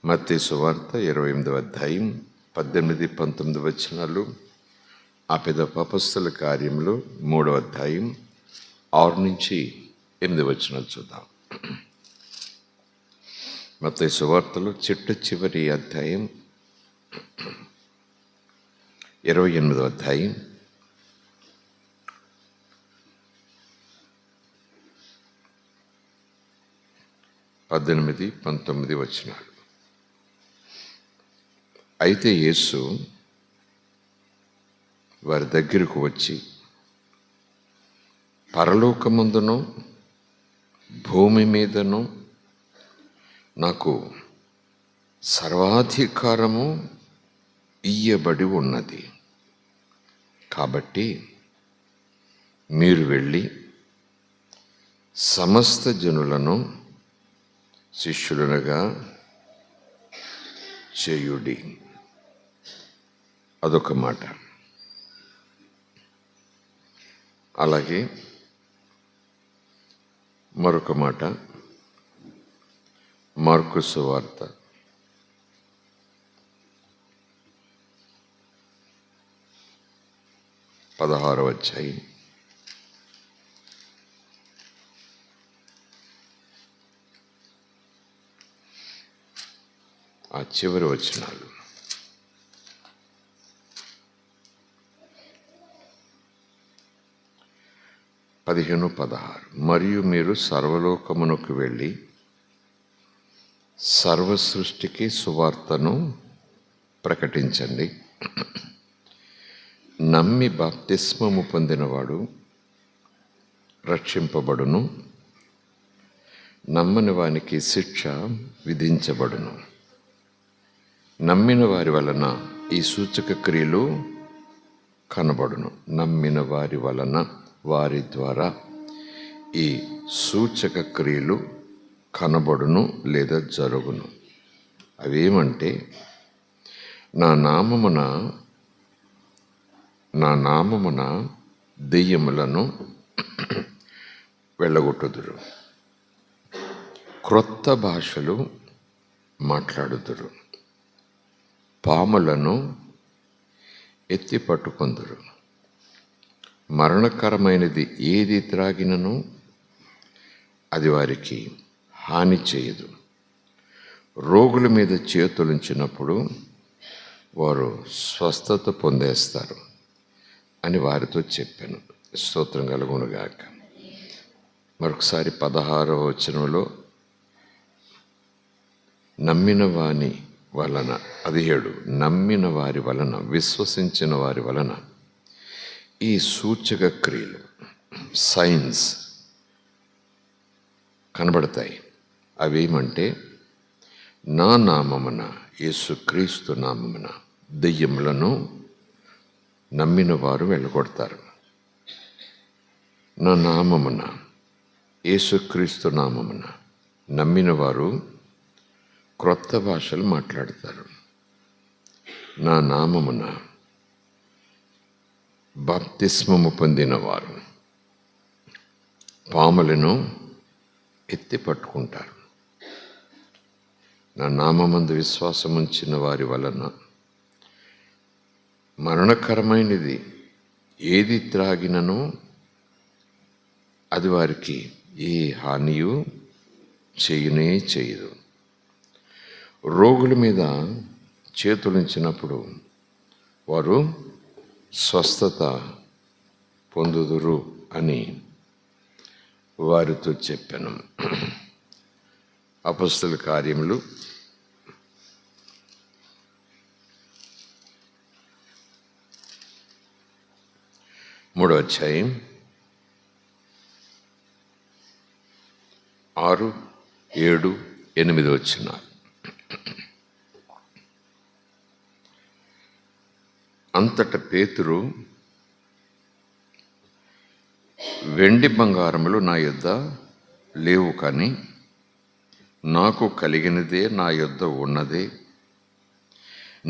మత్తయి సువార్త 28వ అధ్యాయం 18-19 వచనాలు. ఆ పిదప అపొస్తలుల కార్యములు 3వ అధ్యాయం 6-8 వచనాలు చూద్దాం. మత్తయి సువార్తలో చిట్ట చివరి అధ్యాయం 28వ అధ్యాయం 18-19 వచనాలు. అయితే యేసు వారి దగ్గరకు వచ్చి, పరలోకమందును భూమి మీదను నాకు సర్వాధికారము ఇయ్యబడి ఉన్నది. కాబట్టి మీరు వెళ్ళి సమస్త జనులను శిష్యులుగా చేయుడి. అదొక మాట. అలాగే మరొక మాట మార్కు సువార్త 16వ అధ్యాయం 15 వచనాలు. మరియు మీరు సర్వలోకమునకు వెళ్ళి సర్వ సృష్టికి సువార్తను ప్రకటించండి. నమ్మి బాప్తిస్మము పొందినవాడు రక్షింపబడును, నమ్మని వానికి శిక్ష విధించబడును. నమ్మిన వారి వలన ఈ సూచక క్రియలు కనబడును. నమ్మిన వారి వలన, వారి ద్వారా ఈ సూచక క్రియలు కనబడును లేదా జరుగును. అవేమంటే, నా నామమున దెయ్యములను వెళ్ళగొట్టుదురు, క్రొత్త భాషలు మాట్లాడుదురు, పాములను ఎత్తి పట్టుకొందురు, మరణకరమైనది ఏది త్రాగినను అది వారికి హాని చేయదు, రోగుల మీద చేతులుంచినప్పుడు వారు స్వస్థత పొందేస్తారు అని వారితో చెప్పాను. స్తోత్రం కలుగునుగాక. మరొకసారి 16వ వచనంలో నమ్మిన వాని వలన, 17 నమ్మిన వారి వలన, విశ్వసించిన వారి వలన ఈ సూచక క్రియలు, సైన్స్ కనబడతాయి. అవేమంటే, నా నామమున, యేసుక్రీస్తు నామమున దెయ్యములను నమ్మిన వారు వెళ్ళగొడతారు. నా నామమున, యేసుక్రీస్తు నామమున నమ్మిన వారు క్రొత్త భాషలు మాట్లాడతారు. నా నామమున బాప్తిస్మము పొందినవారు పాములను ఎత్తి పట్టుకుంటారు. నా నామమందు విశ్వాసం ఉంచిన వారి వలన మరణకరమైనది ఏది త్రాగినను అది వారికి ఏ హానియు చేయనే చేయదు. రోగుల మీద చేతులుంచినప్పుడు వారు స్వస్థత పొందుదురు అని వారితో చెప్పాను. అపొస్తలుల కార్యములు 3వ అధ్యాయం 6, 7, 8 వచనాలు. అంతట పేతురు, వెండి బంగారములు నా యొద్ద లేవు, కానీ నాకు కలిగినదే నా యొద్ద ఉన్నదే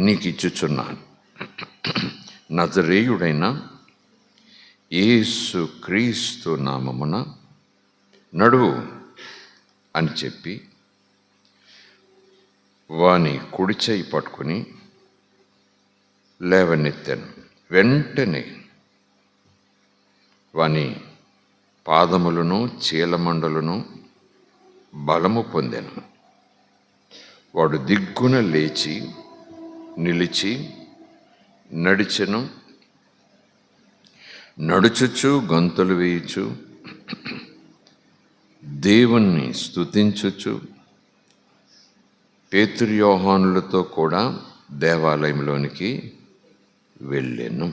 నీకు ఇచ్చుచున్నాను. నజరేయుడైన యేసు క్రీస్తు నామమున నడువు అని చెప్పి వాని కుడి చేయి పట్టుకుని లేవనెత్తాను. వెంటనే వాని పాదములను చీలమండలను బలము పొందాను. వాడు దిగ్గున లేచి నిలిచి నడిచెను. నడుచుచు గంతులు వేయుచు దేవుణ్ణి స్తుతించుచు పేతురు యోహానులతో కూడా దేవాలయంలోనికి వెళ్ళాను.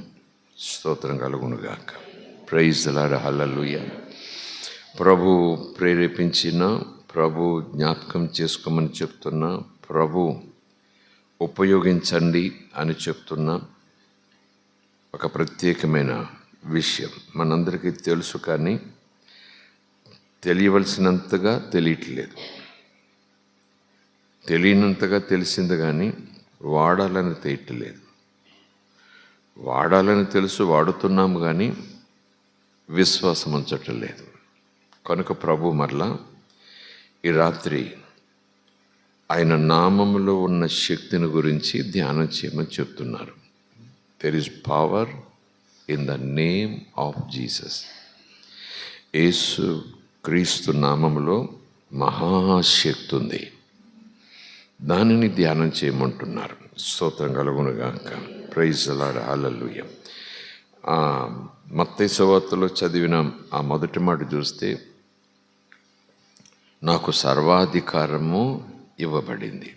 స్తోత్రం కలుగునుగాక. Praise the lord. హల్లెలూయా. ప్రభు ప్రేరేపించిన, ప్రభు జ్ఞాపకం చేసుకోమని చెప్తున్నా, ప్రభు ఉపయోగించండి అని చెప్తున్నా ఒక ప్రత్యేకమైన విషయం మనందరికీ తెలుసు, కానీ తెలియవలసినంతగా తెలియట్లేదు. తెలియనంతగా తెలిసింది కానీ వాడాలని తెలియట్లేదు. వాడాలని తెలుసు, వాడుతున్నాము కానీ విశ్వాసం ఉంచటం లేదు. కనుక ప్రభు మరలా ఈ రాత్రి ఆయన నామములో ఉన్న శక్తిని గురించి ధ్యానం చేయమని చెప్తున్నారు. There is power in the name of Jesus. యేసు క్రీస్తు నామములో మహాశక్తి ఉంది. దానిని ధ్యానం చేయమంటున్నారు. స్తోత్రం కలుగునుగాక. Praise the lord. హల్లెలూయా. మత్తయి సువార్తలో చదివిన ఆ మొదటి మాట చూస్తే, నాకు సర్వాధికారము ఇవ్వబడింది,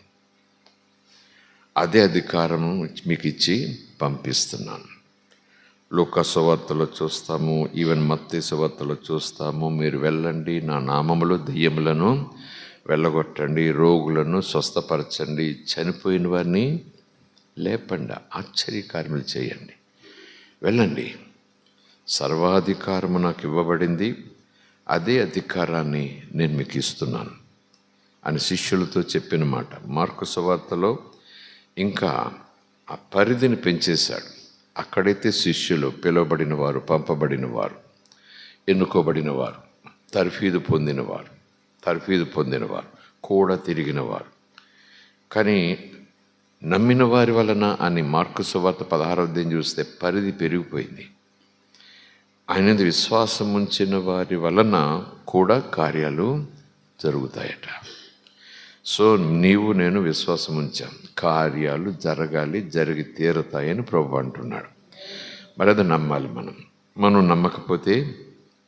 అదే అధికారము మీకు ఇచ్చి పంపిస్తున్నాను. లూకా సువార్తలో చూస్తాము, ఈవెన్ మత్తయి సువార్తలో చూస్తాము, మీరు వెళ్ళండి, నా నామములో దెయ్యములను వెళ్ళగొట్టండి, రోగులను స్వస్థపరచండి, చనిపోయిన వారిని లేపండి, ఆశ్చర్యకార్యములు చేయండి, వెళ్ళండి, సర్వాధికారము నాకు ఇవ్వబడింది, అదే అధికారాన్ని నేను మీకు ఇస్తున్నాను అని శిష్యులతో చెప్పిన మాట. మార్కు సువార్తలో ఇంకా ఆ పరిధిని పెంచేశాడు. అక్కడైతే శిష్యులు పిలువబడిన వారు, పంపబడిన వారు, ఎన్నుకోబడిన వారు, తర్ఫీదు పొందినవారు, కూడా తిరిగినవారు. కానీ నమ్మిన వారి వలన అని మార్కు సువార్త 16వ అధ్యాయం చూస్తే పరిధి పెరిగిపోయింది. ఆయన విశ్వాసం ఉంచిన వారి వలన కూడా కార్యాలు జరుగుతాయట. సో నీవు నేను విశ్వాసం ఉంచాం, కార్యాలు జరగాలి, జరిగి తీరుతాయని ప్రభు అంటున్నాడు. మరి అది నమ్మాలి. మనం నమ్మకపోతే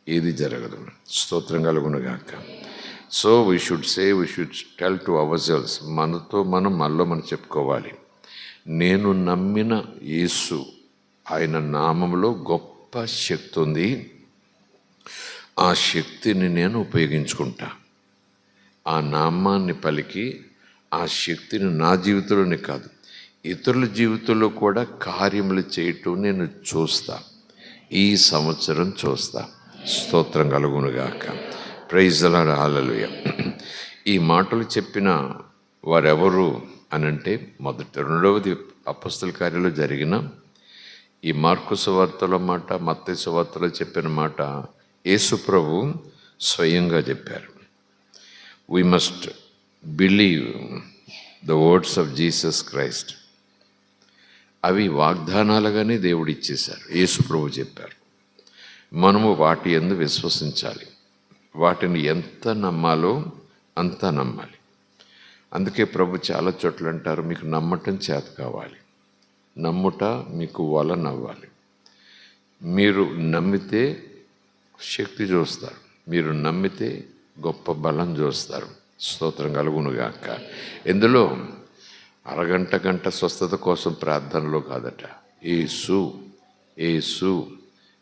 ఏది జరగదు. స్తోత్రం కలుగునుగాక. So we should tell to our cells, మనతో మనం చెప్పుకోవాలి, నేను నమ్మిన యేసు, ఆయన నామంలో గొప్ప శక్తి ఉంది, ఆ శక్తిని నేను ఉపయోగించుకుంటా. ఆ నామాన్ని పలికి ఆ శక్తిని నా జీవితంలోనే కాదు, ఇతరుల జీవితంలో కూడా కార్యములు చేయటం నేను చూస్తా. ఈ సంవత్సరం చూస్తా. స్తోత్రం కలుగునుగాక. Praise the lord. హల్లెలూయా. ఈ మాటలు చెప్పిన వారెవరు అనంటే, రెండవది అపొస్తలుల కార్యాల్లో జరిగిన ఈ మార్కు సువార్తలో మాట, మత్తయి సువార్తలో చెప్పిన మాట యేసు ప్రభు స్వయంగా చెప్పారు. We must believe the words of Jesus Christ. అవి వాగ్దానాలుగానే దేవుడు ఇచ్చేశారు. యేసు ప్రభు చెప్పారు. మనము వాటి యందు విశ్వసించాలి. వాటిని ఎంత నమ్మాలో అంత నమ్మాలి. అందుకే ప్రభు చాలా చోట్ల అంటారు, మీకు నమ్మటం చేత కావాలి, నమ్ముట మీకు వలన అవ్వాలి. మీరు నమ్మితే శక్తి చూస్తారు, మీరు నమ్మితే గొప్ప బలం చూస్తారు. స్తోత్రం కలుగునుగాక. ఎందులో అరగంట గంట స్వస్థత కోసం ప్రార్థనలో కాదట, యేసు యేసు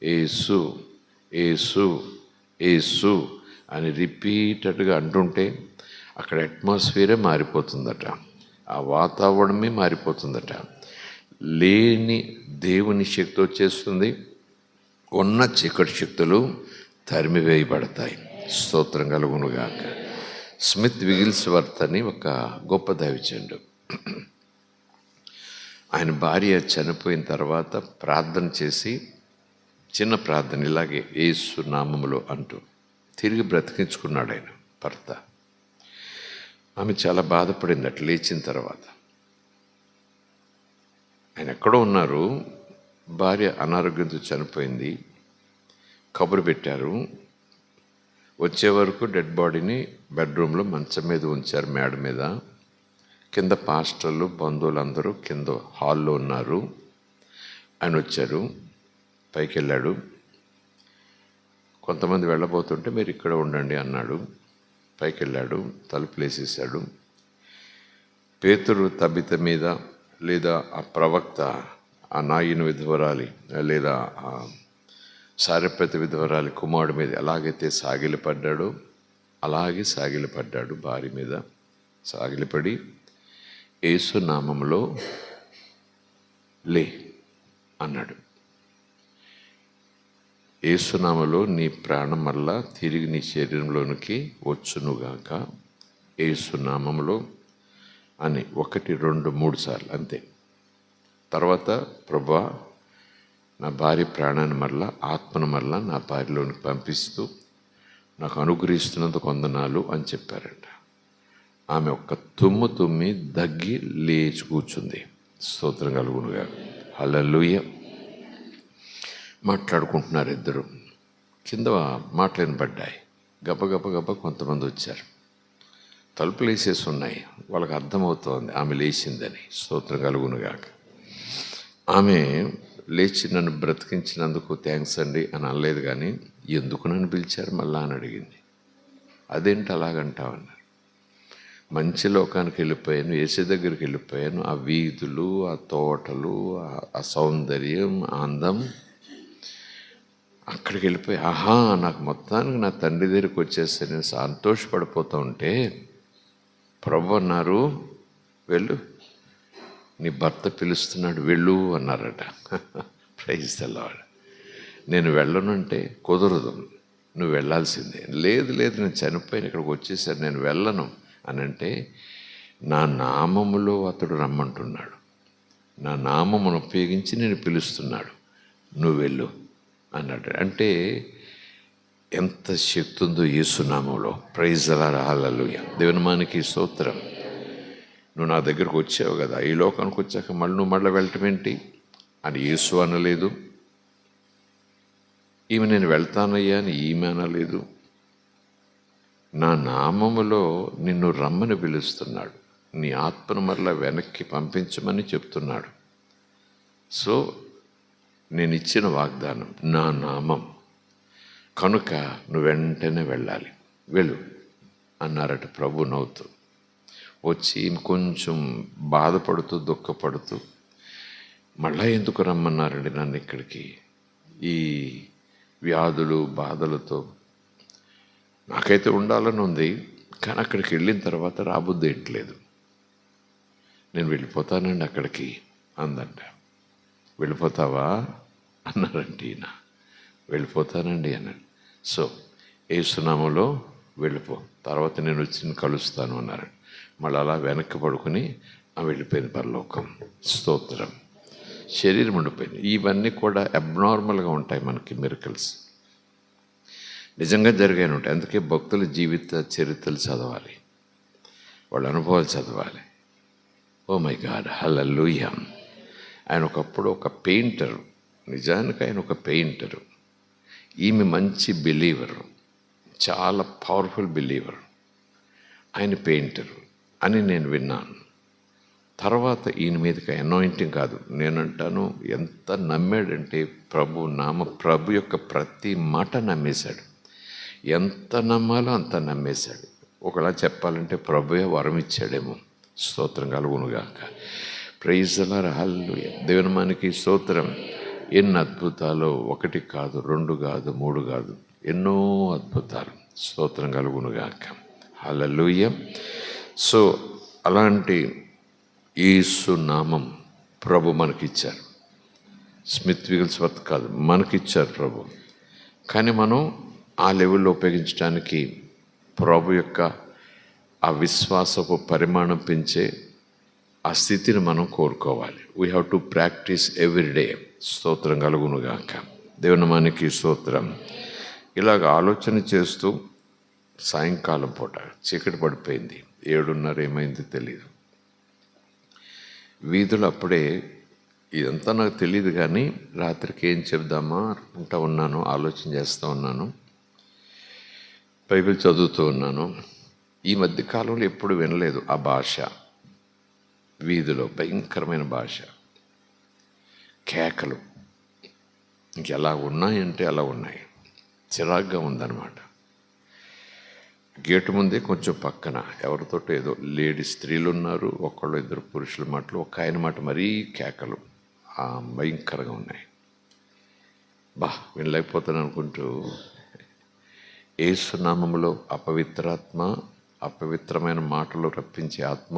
యేసు యేసు యేసు అని రిపీటెడ్గా అంటుంటే అక్కడ అట్మాస్ఫియరే మారిపోతుందట, ఆ వాతావరణమే మారిపోతుందట. లేని దేవుని శక్తి వచ్చేస్తుంది, ఉన్న చీకటి శక్తులు తరిమివేయబడతాయి. స్తోత్రం కలుగునుగాక. స్మిత్ విగిల్స్వర్త్ అని ఒక గొప్ప దైవజనుడు, ఆయన భార్య చనిపోయిన తర్వాత ప్రార్థన చేసి, చిన్న ప్రార్థన ఇలాగే యేసు నామములో అంటూ తిరిగి బ్రతికించుకున్నాడు ఆయన భర్త. ఆమె చాలా బాధపడింది అట్లా లేచిన తర్వాత. ఆయన ఎక్కడో ఉన్నారు, భార్య అనారోగ్యంతో చనిపోయింది, కబురు పెట్టారు. వచ్చే వరకు డెడ్ బాడీని బెడ్రూమ్లో మంచం మీద ఉంచారు, మేడ మీద. కింద పాస్టర్లు బంధువులు అందరూ కింద హాల్లో ఉన్నారు. ఆయన వచ్చారు, పైకి వెళ్ళాడు. కొంతమంది వెళ్ళబోతుంటే మీరు ఇక్కడ ఉండండి అన్నాడు. పైకి వెళ్ళాడు, తలుపులు వేసేసాడు. పేతురు తబిత మీద లేదా ఆ ప్రవక్త ఆ నాయిన విధవరాలి లేదా ఆ సారెపతి విధవరాలి కుమారుడి మీద ఎలాగైతే సాగిలపడ్డాడో అలాగే సాగిలపడ్డాడు భార్య మీద. సాగిలపడి యేసు నామములో లే అన్నాడు. యేసునామలో నీ ప్రాణం మళ్ళా తిరిగి నీ శరీరంలోనికి వచ్చునుగాక, యేసునామములో అని 1, 2, 3 సార్లు అంతే. తర్వాత ప్రభువా నా భార్య ప్రాణాన్ని మరలా ఆత్మను మరలా నా భార్యలోనికి పంపిస్తూ నాకు అనుగ్రహిస్తున్నందుకు వందనాలు అని చెప్పారంట. ఆమె ఒక్క తుమ్ము తుమ్మి దగ్గి లేచి కూర్చుంది. స్తోత్రం కలుగునుగా. హల్లెలూయా. మాట్లాడుకుంటున్నారు ఇద్దరు. కింద మాటలు వినపడ్డాయి. గబ కొంతమంది వచ్చారు. తలుపులు వేసేసి ఉన్నాయి. వాళ్ళకి అర్థమవుతోంది ఆమె లేచిందని. స్తోత్రం కలుగునుగాక. ఆమె లేచి నన్ను బ్రతికించినందుకు థ్యాంక్స్ అండి అని అనలేదు, కానీ ఎందుకు నన్ను పిలిచారు మళ్ళా అని అడిగింది. అదేంటి అలాగంటావన్నారు. మంచి లోకానికి వెళ్ళిపోయాను, యేసు దగ్గరికి వెళ్ళిపోయాను. ఆ వీధులు, ఆ తోటలు, ఆ సౌందర్యం, ఆ అందం, అక్కడికి వెళ్ళిపోయి ఆహా నాకు మొత్తానికి నా తండ్రి దగ్గరికి వచ్చేస్తే నేను సంతోషపడిపోతూ ఉంటే ప్రభు అన్నారు వెళ్ళు, నీ భర్త పిలుస్తున్నాడు వెళ్ళు అన్నారట. Praise the lord. నేను వెళ్ళనంటే కుదరదు, నువ్వు వెళ్ళాల్సిందే. లేదు నేను చనిపోయిన ఇక్కడికి వచ్చేసాను, నేను వెళ్ళను అని అంటే నా నామములో అతడు రమ్మంటున్నాడు, నా నామమును ఉపయోగించి నేను పిలుస్తున్నాడు, నువ్వు వెళ్ళు అన్నాడు. అంటే ఎంత శక్తి ఉందో యేసునామంలో. Praise the lord. హల్లెలూయా. దేవుని నామానికి స్తోత్రం. నువ్వు నా దగ్గరకు వచ్చావు కదా, ఈ లోకానికి వచ్చాక నువ్వు మళ్ళీ వెళ్ళటం ఏంటి అని యేసు అనలేదు. ఈమె నేను వెళ్తానయ్యా అని ఈమె అనలేదు. నా నామములో నిన్ను రమ్మని పిలుస్తున్నాడు, నీ ఆత్మను మరలా వెనక్కి పంపించమని చెప్తున్నాడు. సో నేను ఇచ్చిన వాగ్దానం నా నామం కనుక నువ్వు వెంటనే వెళ్ళాలి, వెళ్ళు అన్నారట ప్రభు నవ్వుతూ. వచ్చి కొంచెం బాధపడుతూ దుఃఖపడుతూ మళ్ళా ఎందుకు రమ్మన్నారండి నన్ను ఇక్కడికి, ఈ వ్యాధులు బాధలతో నాకైతే ఉండాలని ఉంది, కానీ అక్కడికి వెళ్ళిన తర్వాత రాబుద్ది ఏంట్లేదు, నేను వెళ్ళిపోతానండి అక్కడికి అందంట. వెళ్ళిపోతావా అన్నారంటే ఈయన. వెళ్ళిపోతానండి అన్నాడు. సో యేసునామములో వెళ్ళిపో, తర్వాత నేను వచ్చి కలుస్తాను అన్నారు. మళ్ళీ అలా వెనక్కి పడుకుని వెళ్ళిపోయింది పరలోకం. స్తోత్రం. శరీరం ఉండిపోయింది. ఇవన్నీ కూడా అబ్నార్మల్గా ఉంటాయి మనకి మిరకల్స్, నిజంగా జరిగాయి ఉంటాయి. అందుకే భక్తుల జీవిత చరిత్రలు చదవాలి, వాళ్ళ అనుభవాలు చదవాలి. Oh my God. హల్లెలూయా. ఆయన ఒకప్పుడు ఒక పెయింటరు, నిజానికి ఆయన ఒక పెయింటరు. ఈమె మంచి బిలీవరు, చాలా పవర్ఫుల్ బిలీవర్. ఆయన పెయింటరు అని నేను విన్నాను. తర్వాత ఈయన మీదకి అనాయింటింగ్ కాదు, నేనంటాను ఎంత నమ్మాడంటే ప్రభు యొక్క ప్రతి మాట నమ్మేశాడు. ఎంత నమ్మాలో అంత నమ్మేశాడు. ఒకలా చెప్పాలంటే ప్రభువే వరం ఇచ్చాడేమో. స్తోత్రం కలుగునుగాక. Praise the lord. హల్లెలూయా. దేవుని నామానికి స్తోత్రం. ఎన్ని అద్భుతాలు, 1 కాదు, 2 కాదు, 3 కాదు, ఎన్నో అద్భుతాలు. స్తోత్రం కలుగునుగాక. హల్లెలూయా. సో అలాంటి యేసు నామం ప్రభు మనకిచ్చారు. స్మిత్ విగిల్స్వర్త్ కాదు, మనకిచ్చారు ప్రభు. కానీ మనం ఆ లెవెల్లో ఉపయోగించడానికి ప్రభు యొక్క ఆ విశ్వాసపు పరిమాణం పెంచే ఆ స్థితిని మనం కోరుకోవాలి. We have to practice every day. స్తోత్రం కలుగునుగాక. దేవుని నామానికి స్తోత్రం. ఇలాగ ఆలోచన చేస్తూ సాయంకాలం పూట చీకటి పడిపోయింది. 7:30 ఏమైంది తెలియదు. వీధులు అప్పుడే ఇదంతా నాకు తెలియదు, కానీ రాత్రికి ఏం చెప్దామా అనుకుంటా ఉన్నాను, ఆలోచన చేస్తూ ఉన్నాను, బైబిల్ చదువుతూ ఉన్నాను. ఈ మధ్య కాలంలో ఎప్పుడు వినలేదు ఆ భాష. వీధిలో భయంకరమైన భాష, కేకలు ఇంకెలా ఉన్నాయంటే అలా ఉన్నాయి. చిరాగ్గా ఉందన్నమాట. గేటు ముందే కొంచెం పక్కన ఎవరితోటో ఏదో స్త్రీలు ఉన్నారు, ఒకళ్ళు ఇద్దరు పురుషుల మాటలు, ఒక ఆయన మాట మరీ కేకలు భయంకరంగా ఉన్నాయి. వినలేకపోతాను అనుకుంటూ యేసు నామములో అపవిత్రాత్మ, అపవిత్రమైన మాటలు రప్పించే ఆత్మ,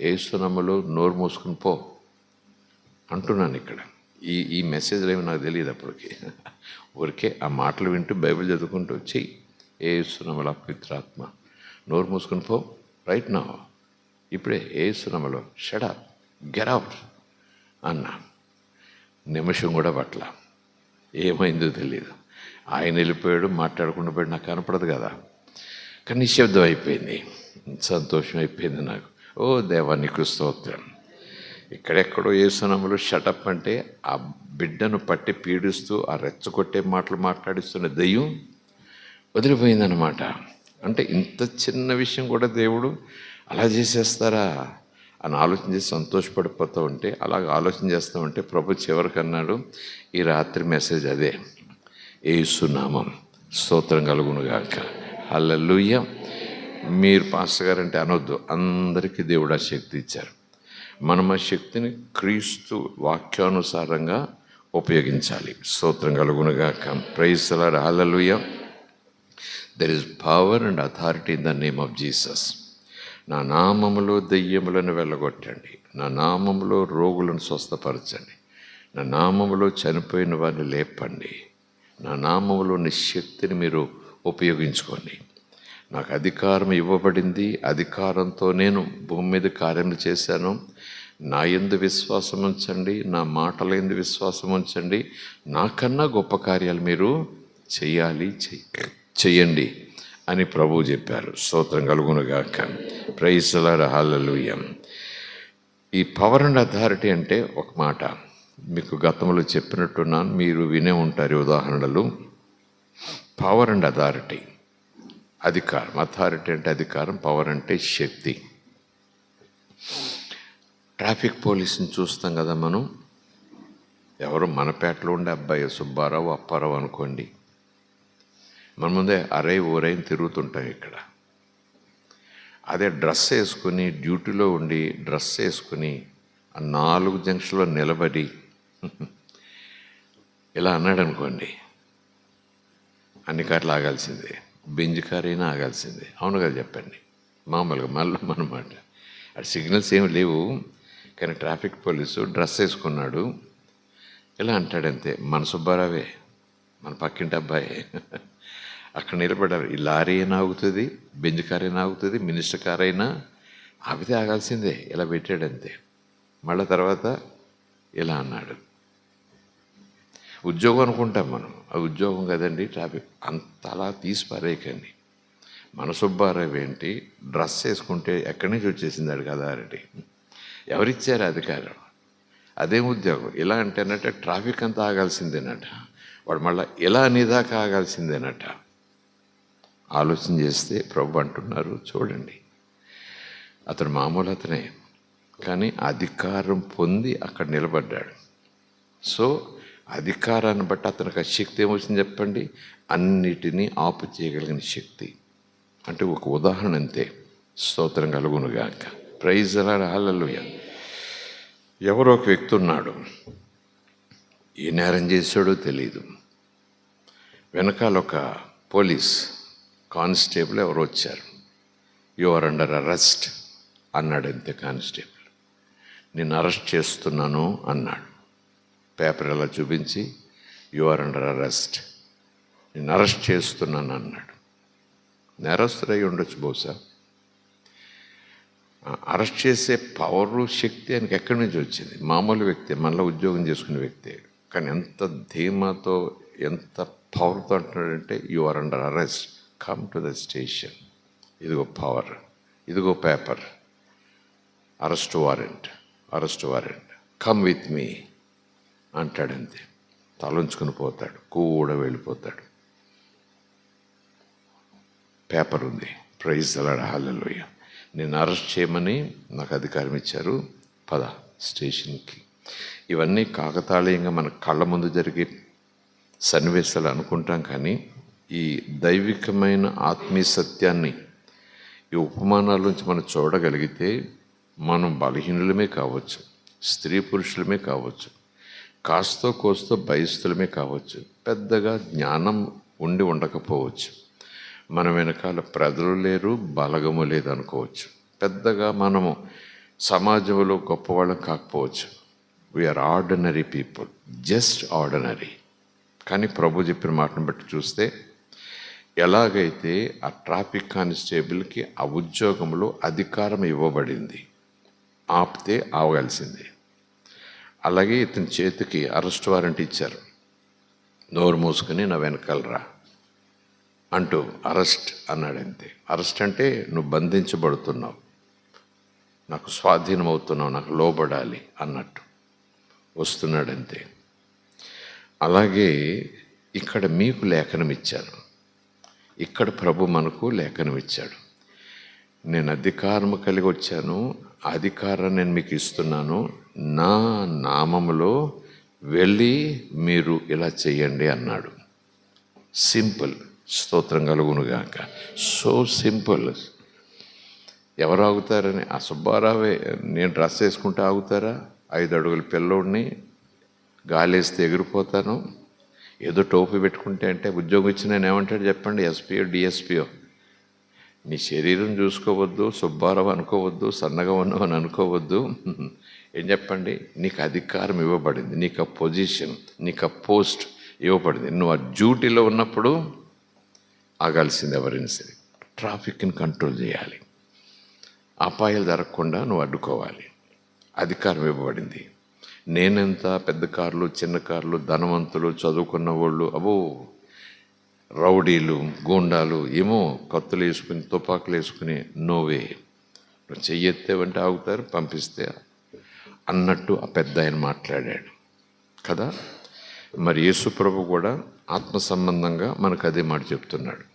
యేసు నామములో నోరు మూసుకుని పో అంటున్నాను. ఇక్కడ ఈ మెసేజ్లు ఏమి నాకు తెలియదు అప్పటికి. ఊరికే ఆ మాటలు వింటూ బైబిల్ చదువుకుంటూ చెయ్యి, యేసు నామములో అపవిత్రాత్మ నోరు మూసుకుని పో రైట్ నా, ఇప్పుడే యేసు నామములో షట్ అప్, గెట్ అవుట్ అన్నా. నిమిషం కూడా పట్ల, ఏమైందో తెలియదు. ఆయన వెళ్ళిపోయాడు, మాట్లాడకుండా పోయాడు, నాకు కనపడదు కదా. కానీ నిశ్శబ్దం అయిపోయింది, సంతోషం అయిపోయింది నాకు. ఓ దేవా నీకు స్తోత్రం. ఇక్కడెక్కడో యేసు నామములో షటప్ అంటే ఆ బిడ్డను పట్టి పీడిస్తూ ఆ రెచ్చగొట్టే మాటలు మాట్లాడిస్తున్న దెయ్యం వదిలిపోయిందనమాట. అంటే ఇంత చిన్న విషయం కూడా దేవుడు అలా చేసేస్తారా అని ఆలోచన చేసి సంతోషపడిపోతూ ఉంటే, అలాగ ఆలోచన చేస్తూ ఉంటే ప్రభు చివరికి అన్నాడు, ఈ రాత్రి మెసేజ్ అదే, యేసు నామం స్తోత్రం కలుగునుగాక. హల్లెలూయా. మీరు పాస్టర్ గారు అంటే అనొద్దు, అందరికీ దేవుడు ఆ శక్తి ఇచ్చారు. మనం ఆ శక్తిని క్రీస్తు వాక్యానుసారంగా ఉపయోగించాలి. స్తోత్రం కలుగునుగాక. Praise the lord. Hallelujah. There is power and authority in the name of Jesus. నా నామములో దెయ్యములను వెళ్ళగొట్టండి, నా నామములో రోగులను స్వస్థపరచండి, నా నామములో చనిపోయిన వారిని లేపండి, నా నామములోని శక్తిని మీరు ఉపయోగించుకోండి. నాకు అధికారం ఇవ్వబడింది, అధికారంతో నేను భూమి మీద కార్యములు చేశాను. నా యందు విశ్వాసం ఉంచండి, నా మాటల యందు విశ్వాసం ఉంచండి, నాకన్నా గొప్ప కార్యాలు మీరు చెయ్యండి అని ప్రభువు చెప్పారు. స్తోత్రం కలుగునుగాక. Praise the lord. హల్లెలూయా. ఈ పవర్ అండ్ అథారిటీ అంటే ఒక మాట మీకు గతంలో చెప్పినట్టున్నాను, మీరు వినే ఉంటారు ఉదాహరణలు. పవర్ అండ్ అథారిటీ, అధికారం. అథారిటీ అంటే అధికారం, పవర్ అంటే శక్తి. ట్రాఫిక్ పోలీసుని చూస్తాం కదా మనం. ఎవరు మన పేటలో ఉండే అబ్బాయి సుబ్బారావు, అప్పారావు అనుకోండి, మన ముందే అరై ఊరైని తిరుగుతుంటాం ఇక్కడ. అదే డ్రెస్ వేసుకుని, డ్యూటీలో ఉండి డ్రెస్ వేసుకుని ఆ 4 జంక్షన్లో నిలబడి ఇలా అన్నాడు అనుకోండి, అన్ని కార్లు ఆగాల్సిందే, బెంజ్ కార్ అయినా ఆగాల్సిందే. అవును కదా చెప్పండి. మామూలుగా మళ్ళీ మనమాట అటు సిగ్నల్స్ ఏమి లేవు, కానీ ట్రాఫిక్ పోలీసు డ్రెస్ వేసుకున్నాడు, ఇలా అంటాడంతే. మన సుబ్బారావే, మన పక్కింటి అబ్బాయి అక్కడ నిలబడ్డారు. ఈ లారీ అయినా ఆగుతుంది, బెంజ్ కార్ అయినా ఆగుతుంది, మినిస్టర్ కార్ అయినా ఆగితే ఆగాల్సిందే. ఇలా పెట్టాడంతే. మళ్ళీ తర్వాత ఇలా అన్నాడు. ఉద్యోగం అనుకుంటాం మనం, అది ఉద్యోగం కదండి ట్రాఫిక్. అంత అలా తీసి పారేయకండి. మన సుబ్బారావు ఏంటి డ్రెస్ వేసుకుంటే ఎక్కడి నుంచి వచ్చేసింది అడిగి అథారిటీ? ఎవరిచ్చారు అధికారం? అదేం ఉద్యోగం? ఇలా అంటేనట ట్రాఫిక్ అంతా ఆగాల్సిందేనట, వాడు మళ్ళీ ఇలా అనేదాకా ఆగాల్సిందేనట. ఆలోచన చేస్తే ప్రభు అంటున్నారు, చూడండి అతడు మామూలు అతనే, కానీ అధికారం పొంది అక్కడ నిలబడ్డాడు. సో అధికారాన్ని బట్టి అతనికి ఆ శక్తి ఏమొచ్చింది చెప్పండి? అన్నిటినీ ఆపు చేయగలిగిన శక్తి. అంటే ఒక ఉదాహరణ అంతే. స్తోత్రం కలుగునుగాక. Praise the lord. హల్లెలూయా. ఎవరో ఒక వ్యక్తి ఉన్నాడు, ఏ నేరం చేశాడో తెలియదు. వెనకాల ఒక పోలీస్ కానిస్టేబుల్ ఎవరు వచ్చారు. యు ఆర్ అండర్ అరెస్ట్ అన్నాడు. అంతే. కానిస్టేబుల్, నేను అరెస్ట్ చేస్తున్నాను అన్నాడు. పేపర్ ఎలా చూపించి యు ఆర్ అండర్ అరెస్ట్, నేను అరెస్ట్ చేస్తున్నాను అన్నాడు. నేరస్తులై ఉండొచ్చు బహుశా. అరెస్ట్ చేసే పవరు, శక్తి ఆయనకి ఎక్కడి నుంచి వచ్చింది? మామూలు వ్యక్తి, మళ్ళీ ఉద్యోగం చేసుకునే వ్యక్తి, కానీ ఎంత ధీమాతో ఎంత పవర్తో అంటున్నాడంటే, you are under arrest, come to the station. ఇదిగో పవర్, ఇదిగో paper, arrest warrant, come with me అంటాడంతే. తలంచుకుని పోతాడు, కూడా వెళ్ళిపోతాడు. పేపర్ ఉంది, ప్రైజ్ ది లార్డ్, హల్లెలూయా. నేను అరెస్ట్ చేయమని నాకు అధికారం ఇచ్చారు, పద స్టేషన్కి. ఇవన్నీ కాకతాళీయంగా మన కళ్ళ ముందు జరిగే సన్నివేశాలు అనుకుంటాం, కానీ ఈ దైవికమైన ఆత్మీయ సత్యాన్ని ఈ ఉపమానాల నుంచి మనం చూడగలిగితే మనం బలహీనులమే కావచ్చు, స్త్రీ పురుషులమే కావచ్చు, కాస్తో కోస్తో భయస్థులమే కావచ్చు, పెద్దగా జ్ఞానం ఉండి ఉండకపోవచ్చు, మన వెనకాల ప్రజలు లేరు, బలగము లేదు అనుకోవచ్చు, పెద్దగా మనము సమాజంలో గొప్పవాళ్ళం కాకపోవచ్చు. We are ordinary people, just ordinary. కానీ ప్రభు చెప్పిన మాటను బట్టి చూస్తే ఎలాగైతే ఆ ట్రాఫిక్ కానిస్టేబుల్కి ఆ ఉద్యోగంలో అధికారం ఇవ్వబడింది, ఆపితే ఆవగలిసిందే, అలాగే ఇతని చేతికి అరెస్ట్ వారెంట్ ఇచ్చారు. నోరు మూసుకుని నా వెనకాలరా అంటూ అరెస్ట్ అన్నాడంతే. అరెస్ట్ అంటే నువ్వు బంధించబడుతున్నావు, నాకు స్వాధీనం అవుతున్నావు, నాకు లోబడాలి అన్నట్టు వస్తున్నాడంతే. అలాగే ఇక్కడ మీకు లేఖనం ఇచ్చాను, ఇక్కడ ప్రభు మనకు లేఖనం ఇచ్చాడు. నేను అధికారం కలిగి వచ్చాను, అధికారాన్ని నేను మీకు ఇస్తున్నాను, నా నామములో వెళ్ళి మీరు ఇలా చెయ్యండి అన్నాడు. సింపుల్, స్తోత్రం కలుగునుగాక. So simple. ఎవరు ఆగుతారని? ఆ సుబ్బారావే నేను డ్రెస్ వేసుకుంటే ఆగుతారా? 5 అడుగుల పిల్లోడిని గాలేస్తే ఎగిరిపోతాను, ఏదో టోపీ పెట్టుకుంటే అంటే ఉద్యోగం ఇచ్చి నేను ఏమంటాడు చెప్పండి? SPO DSPO. నీ శరీరం చూసుకోవద్దు, సుబ్బారావు అనుకోవద్దు, సన్నగా ఉన్నావు అని అనుకోవద్దు. ఏం చెప్పండి? నీకు అధికారం ఇవ్వబడింది, నీకు ఆ పొజిషన్, నీకు ఆ పోస్ట్ ఇవ్వబడింది. నువ్వు ఆ డ్యూటీలో ఉన్నప్పుడు ఆగాల్సింది ఎవరైనా సరే. ట్రాఫిక్ని కంట్రోల్ చేయాలి, అపాయాలు జరగకుండా నువ్వు అడ్డుకోవాలి. అధికారం ఇవ్వబడింది. నేనెంత పెద్ద కార్లు, చిన్న కార్లు, ధనవంతులు, చదువుకున్న వాళ్ళు, అబో రౌడీలు, గూండాలు, ఏమో కత్తులు వేసుకుని, తుపాకులు వేసుకుని, నోవే, నువ్వు చెయ్యెత్తేవంటే ఆగుతారు, పంపిస్తే అన్నట్టు ఆ పెద్ద ఆయన మాట్లాడాడు కదా. మరి యేసు ప్రభు కూడా ఆత్మ సంబంధంగా మనకు అదే మాట చెప్తున్నాడు.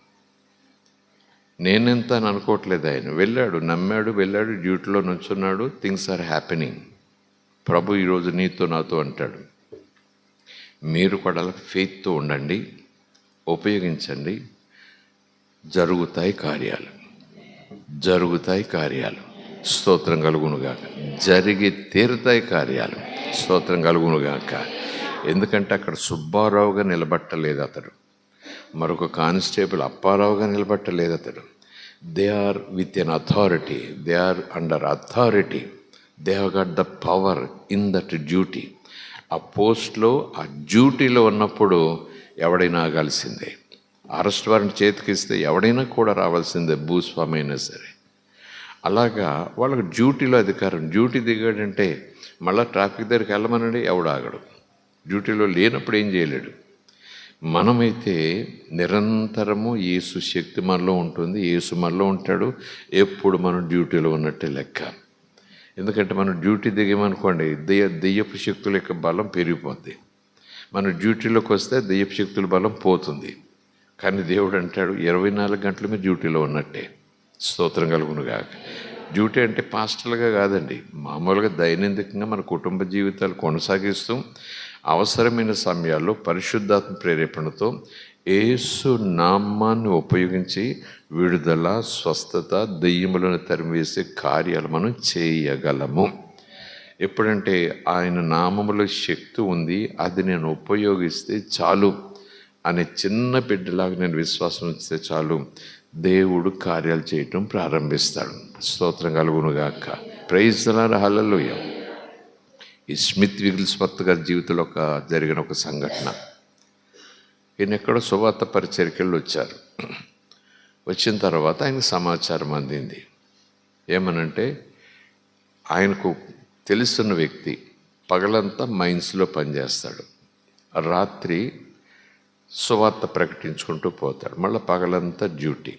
నేనెంత అని అనుకోవట్లేదు. ఆయన వెళ్ళాడు, నమ్మాడు, వెళ్ళాడు, డ్యూటీలో నుంచున్నాడు. Things are happening. ప్రభు ఈరోజు నీతో నాతో అంటాడు, మీరు కూడా ఫెయిత్తో ఉండండి, ఉపయోగించండి, జరుగుతాయి కార్యాలు, జరుగుతాయి కార్యాలు. స్తోత్రం కలుగునుగాక. జరిగి తీరుతాయి కార్యాలు. స్తోత్రం కలుగునుగాక. ఎందుకంటే అక్కడ సుబ్బారావుగా నిలబట్టలేదు అతడు, మరొక కానిస్టేబుల్ అప్పారావుగా నిలబట్టలేదు అతడు. They are with an authority, they are under authority, they have got the power in that duty. ఆ పోస్ట్లో, ఆ డ్యూటీలో ఉన్నప్పుడు ఎవడైనా ఆగాల్సిందే. అరెస్ట్ వారెంట్ చేతికి ఇస్తే ఎవడైనా కూడా రావాల్సిందే, భూస్వామి అయినా సరే. అలాగా వాళ్ళకి డ్యూటీలో అధికారం. డ్యూటీ దిగాడంటే మళ్ళీ ట్రాఫిక్ దగ్గరికి వెళ్ళమనండి, ఎవడు ఆగడు. డ్యూటీలో లేనప్పుడు ఏం చేయలేడు. మనమైతే నిరంతరము యేసు శక్తి మనలో ఉంటుంది, యేసు మనలో ఉంటాడు. ఎప్పుడు మనం డ్యూటీలో ఉన్నట్టే లెక్క. ఎందుకంటే మనం డ్యూటీ దిగామనుకోండి, దెయ్యపు శక్తుల యొక్క బలం పెరిగిపోద్ది. మన డ్యూటీలోకి వస్తే దెయ్యపు శక్తుల బలం పోతుంది. కానీ దేవుడు అంటాడు 24 గంటల మీద డ్యూటీలో ఉన్నట్టే. స్తోత్రం కలుగునుగా. డ్యూటీ అంటే పాస్టల్గా కాదండి, మామూలుగా దైనందికంగా మన కుటుంబ జీవితాలు కొనసాగిస్తూ అవసరమైన సమయాల్లో పరిశుద్ధాత్మ ప్రేరేపణతో యేసు నామాన్ని ఉపయోగించి విడుదల, స్వస్థత, దెయ్యములను తరిమివేసే కార్యాలు మనం చేయగలము. ఎప్పుడంటే ఆయన నామములో శక్తి ఉంది, అది నేను ఉపయోగిస్తే చాలు అనే చిన్న బిడ్డలాగా నేను విశ్వాసం ఉంచితే చాలు, దేవుడు కార్యాలు చేయటం ప్రారంభిస్తాడు. స్తోత్రం కలుగునుగాక. ప్రైజ్ ది లార్డ్, హల్లెలూయా. ఈ స్మిత్ విగిల్స్వర్త్ గారి జీవితంలో జరిగిన ఒక సంఘటన. ఈయన ఎక్కడో సువార్త పరిచర్యలు వచ్చారు. వచ్చిన తర్వాత ఆయనకు సమాచారం అందింది. ఏమనంటే ఆయనకు తెలుస్తున్న వ్యక్తి పగలంతా మైన్స్లో పనిచేస్తాడు, రాత్రి సువార్త ప్రకటించుకుంటూ పోతాడు, మళ్ళీ పగలంతా డ్యూటీ.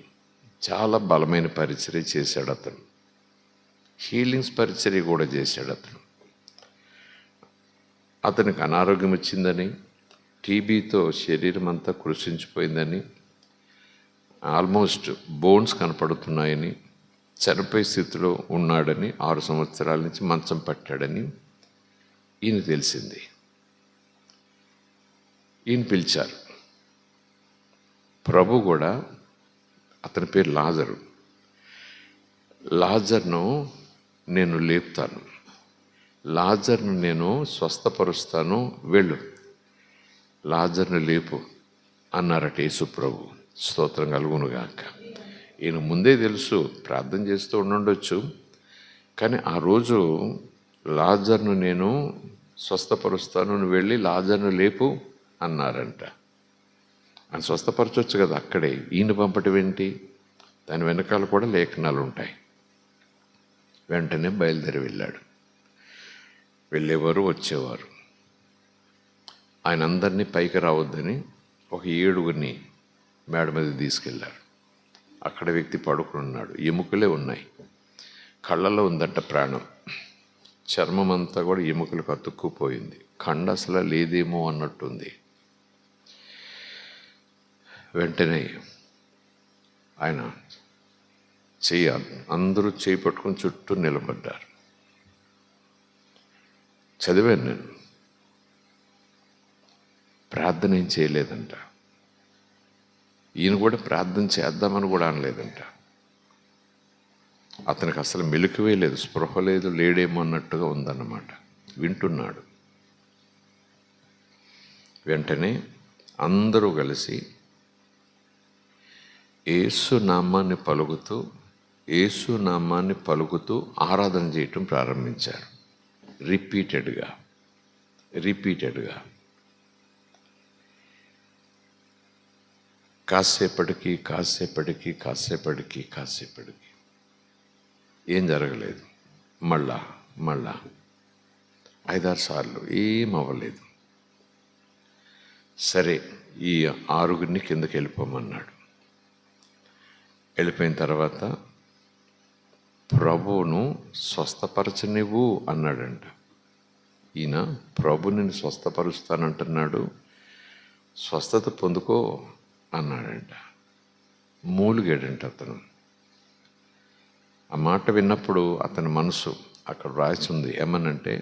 చాలా బలమైన పరిచర్య చేశాడు అతను. హీలింగ్స్ పరిచర్య కూడా చేశాడు అతను. అతనికి అనారోగ్యం వచ్చిందని, టీబీతో శరీరం అంతా కృషించిపోయిందని, ఆల్మోస్ట్ బోన్స్ కనపడుతున్నాయని, చనిపోయే స్థితిలో ఉన్నాడని, 6 సంవత్సరాల నుంచి మంచం పట్టాడని ఈయన తెలిసింది. ఈయన పిలిచారు. ప్రభు కూడా, అతని పేరు లాజరు, లాజర్ను నేను లేపుతాను, లాజర్ను నేను స్వస్థపరుస్తాను, వెళ్ళు, లాజర్ను లేపు అన్నారట యేసు ప్రభు. స్తోత్రం కలుగునుగాక. ఈయన ముందే తెలుసు, ప్రార్థన చేస్తూ ఉండొచ్చు, కానీ ఆ రోజు లాజర్ను నేను స్వస్థపరుస్తాను, నువ్వు వెళ్ళి లాజర్ను లేపు అన్నారంట. ఆయన స్వస్థపరచవచ్చు కదా అక్కడే, ఈయన పంపటం ఏంటి? దాని వెనకాల కూడా లేఖనాలు ఉంటాయి. వెంటనే బయలుదేరి వెళ్ళాడు. వెళ్ళేవారు, వచ్చేవారు. ఆయన అందరినీ పైకి రావద్దని ఒక 7గురిని మేడ మీద తీసుకెళ్లారు. అక్కడ వ్యక్తి పడుకుని ఉన్నాడు, ఎముకలే ఉన్నాయి, కళ్ళలో ఉందంట ప్రాణం, చర్మం అంతా కూడా ఎముకలకు అతుక్కుపోయింది, కండ అసలు లేదేమో అన్నట్టుంది. వెంటనే ఆయన అందరూ చేయి పట్టుకొని చుట్టూ నిలబడ్డారు. చదివాను నేను. ప్రార్థన ఏం చేయలేదంట. ఈయన కూడా ప్రార్థన చేద్దామని కూడా అనలేదంట. అతనికి అసలు మెలకువే లేదు, స్పృహ లేదు, లేడేమో అన్నట్టుగా ఉందన్నమాట. వింటున్నాడు. వెంటనే అందరూ కలిసి యేసు నామాన్ని పలుకుతూ ఆరాధన చేయటం ప్రారంభించారు. రిపీటెడ్గా కాసేపటికి ఏం జరగలేదు. మళ్ళా 5-6 సార్లు ఏం అవ్వలేదు. సరే, ఈ 6గురిని కిందకి వెళ్ళిపోమన్నాడు. వెళ్ళిపోయిన తర్వాత ప్రభువును స్వస్థపరచనివ్వు అన్నాడంట. ఈయన ప్రభు నిన్ను స్వస్థపరుస్తానంటున్నాడు, స్వస్థత పొందుకో అన్నాడంట. మూలిగాడంట అతను. ఆ మాట విన్నప్పుడు అతని మనసు అక్కడ రాసి ఉంది ఏమనంటే,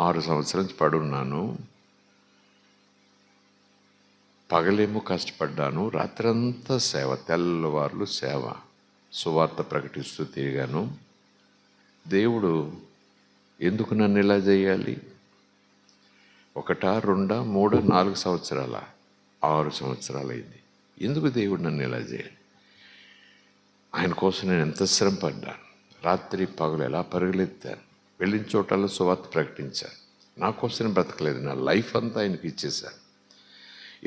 6 సంవత్సరాల నుంచి పడున్నాను, పగలేమో కష్టపడ్డాను, రాత్రంతా సేవ, తెల్లవార్లు సేవ, సువార్త ప్రకటిస్తూ తిరిగాను. దేవుడు ఎందుకు నన్ను ఇలా చేయాలి? 1, 2, 3, 4 సంవత్సరాల 6 సంవత్సరాలైంది. ఎందుకు దేవుడు నన్ను ఇలా చేయాలి? ఆయన కోసం నేను ఎంత శ్రమ పడ్డాను, రాత్రి పగలు ఎలా పరుగులెత్తాను, వెళ్ళిన చోటల్లో సువార్త ప్రకటించాను. నా కోసం బ్రతకలేదు, నా లైఫ్ అంతా ఆయనకి ఇచ్చేశాను.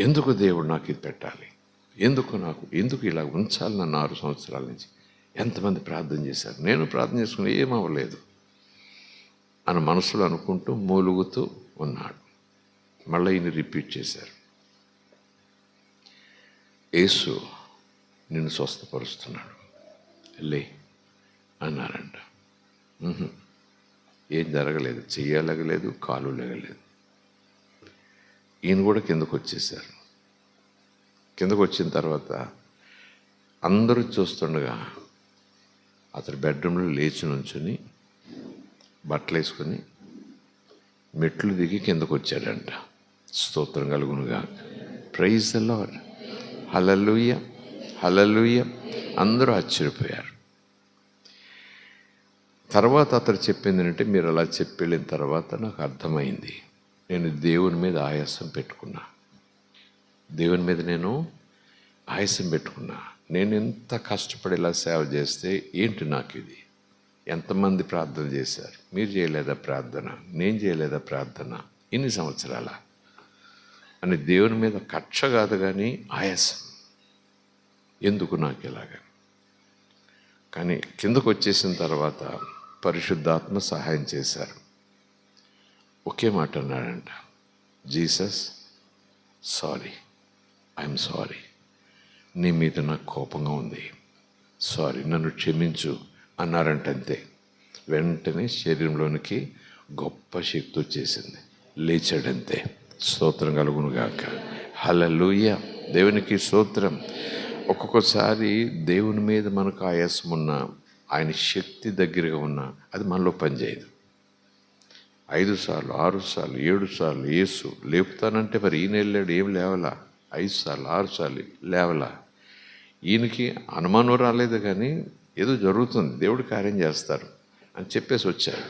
ఎందుకు దేవుడు నాకు ఇది పెట్టాలి? ఎందుకు ఇలా ఉంచాలి నన్ను? 6 సంవత్సరాల నుంచి ఎంతమంది ప్రార్థన చేశారు, నేను ప్రార్థన చేసుకుని ఏమవ్వలేదు అని మనసులో అనుకుంటూ మూలుగుతూ ఉన్నాడు. మళ్ళీ ఈయన రిపీట్ చేశారు, యేసు నిన్ను స్వస్థపరుస్తున్నాడు, లే అన్నారంట. ఏం జరగలేదు, చెయ్యలేగలేదు, కాలు లేగలేదు. ఈయన కూడా కిందకు వచ్చేసారు. కిందకు వచ్చిన తర్వాత అందరూ చూస్తుండగా అతను బెడ్రూమ్లో లేచి నుంచుని బట్టలు వేసుకొని మెట్లు దిగి కిందకు వచ్చాడంట. స్తోత్రం కలుగునుగా. Praise the lord. హల్లెలూయా, హల్లెలూయా. అందరూ ఆశ్చర్యపోయారు. తర్వాత అతను చెప్పింది ఏంటంటే, మీరు అలా చెప్పి వెళ్ళిన తర్వాత నాకు అర్థమైంది, నేను దేవుని మీద ఆయాసం పెట్టుకున్నా, నేను ఎంత కష్టపడి ఇలా సేవ చేస్తే ఏంటి నాకు ఇది? ఎంతమంది ప్రార్థన చేశారు, మీరు చేయలేదా ప్రార్థన, నేను చేయలేదా ప్రార్థన, ఇన్ని సంవత్సరాల అని దేవుని మీద కక్ష కాదు కానీ ఆయాసం, ఎందుకు నాకు ఇలాగా. కానీ కిందకు వచ్చేసిన తర్వాత పరిశుద్ధాత్మ సహాయం చేశారు. ఒకే మాట అన్నాడంట, జీసస్ సారీ, ఐఎమ్ సారీ, నీ మీద నాకు కోపంగా ఉంది, సారీ, నన్ను క్షమించు అన్నారంట. అంతే. వెంటనే శరీరంలోనికి గొప్ప శక్తి వచ్చేసింది. లేచాడంతే. స్తోత్రం కలుగును గాక. హల్లెలూయా. దేవునికి స్తోత్రం. ఒక్కొక్కసారి దేవుని మీద మనకు ఆయాసం ఉన్నా, ఆయన శక్తి దగ్గరగా ఉన్నా అది మనలో పనిచేయదు. 5 సార్లు 6 సార్లు 7 సార్లు యేసు లేపుతానంటే మరి ఈయన వెళ్ళాడు, ఏం లేవలా. 5 సార్లు 6 సార్లు లేవలా. ఈయనకి అనుమానం రాలేదు, కానీ ఏదో జరుగుతుంది, దేవుడు కార్యం చేస్తారు అని చెప్పేసి వచ్చారు.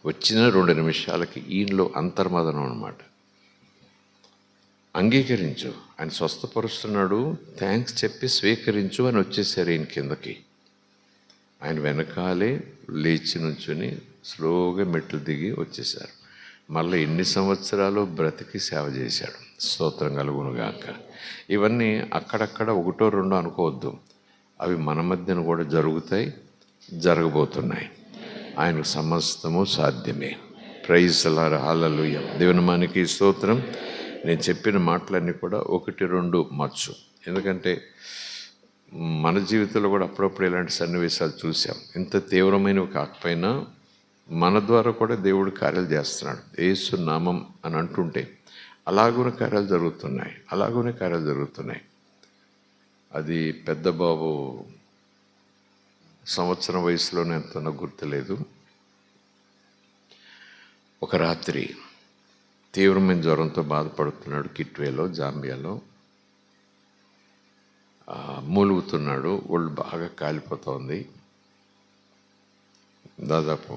వచ్చిన 2 నిమిషాలకి ఈయనలో అంతర్మదనం అన్నమాట. అంగీకరించు, ఆయన స్వస్థపరుస్తున్నాడు, థ్యాంక్స్ చెప్పి స్వీకరించు అని వచ్చేసారు ఈయన కిందకి. ఆయన వెనకాలే లేచి నుంచుని స్లోగా మెట్లు దిగి వచ్చేసారు. మళ్ళీ ఎన్ని సంవత్సరాలు బ్రతికి సేవ చేశాడు. స్తోత్రం కలుగును గాక. ఇవన్నీ అక్కడక్కడ 1 2 అనుకోవద్దు, అవి మన మధ్యన కూడా జరుగుతాయి, జరగబోతున్నాయి. ఆయనకు సమస్తము సాధ్యమే. Praise Lord. హల్లెలూయా. దేవుని మనకి స్తోత్రం. నేను చెప్పిన మాటలన్నీ కూడా 1 2 మచ్చు. ఎందుకంటే మన జీవితంలో కూడా అప్పుడప్పుడు ఇలాంటి సన్నివేశాలు చూసాం. ఇంత తీవ్రమైనవి కాకపోయినా మన ద్వారా కూడా దేవుడు కార్యాలు చేస్తున్నాడు. యేసు నామం అని అంటుంటే అలాగునే కార్యాలు జరుగుతున్నాయి. అది పెద్ద బాబు సంవత్సరం వయసులోనే ఎంతనో గుర్తులేదు. ఒక రాత్రి తీవ్రమైన జ్వరంతో బాధపడుతున్నాడు. కిట్వేలో, జాంబియాలో మూలుగుతున్నాడు. ఒళ్ళు బాగా కాలిపోతుంది. దాదాపు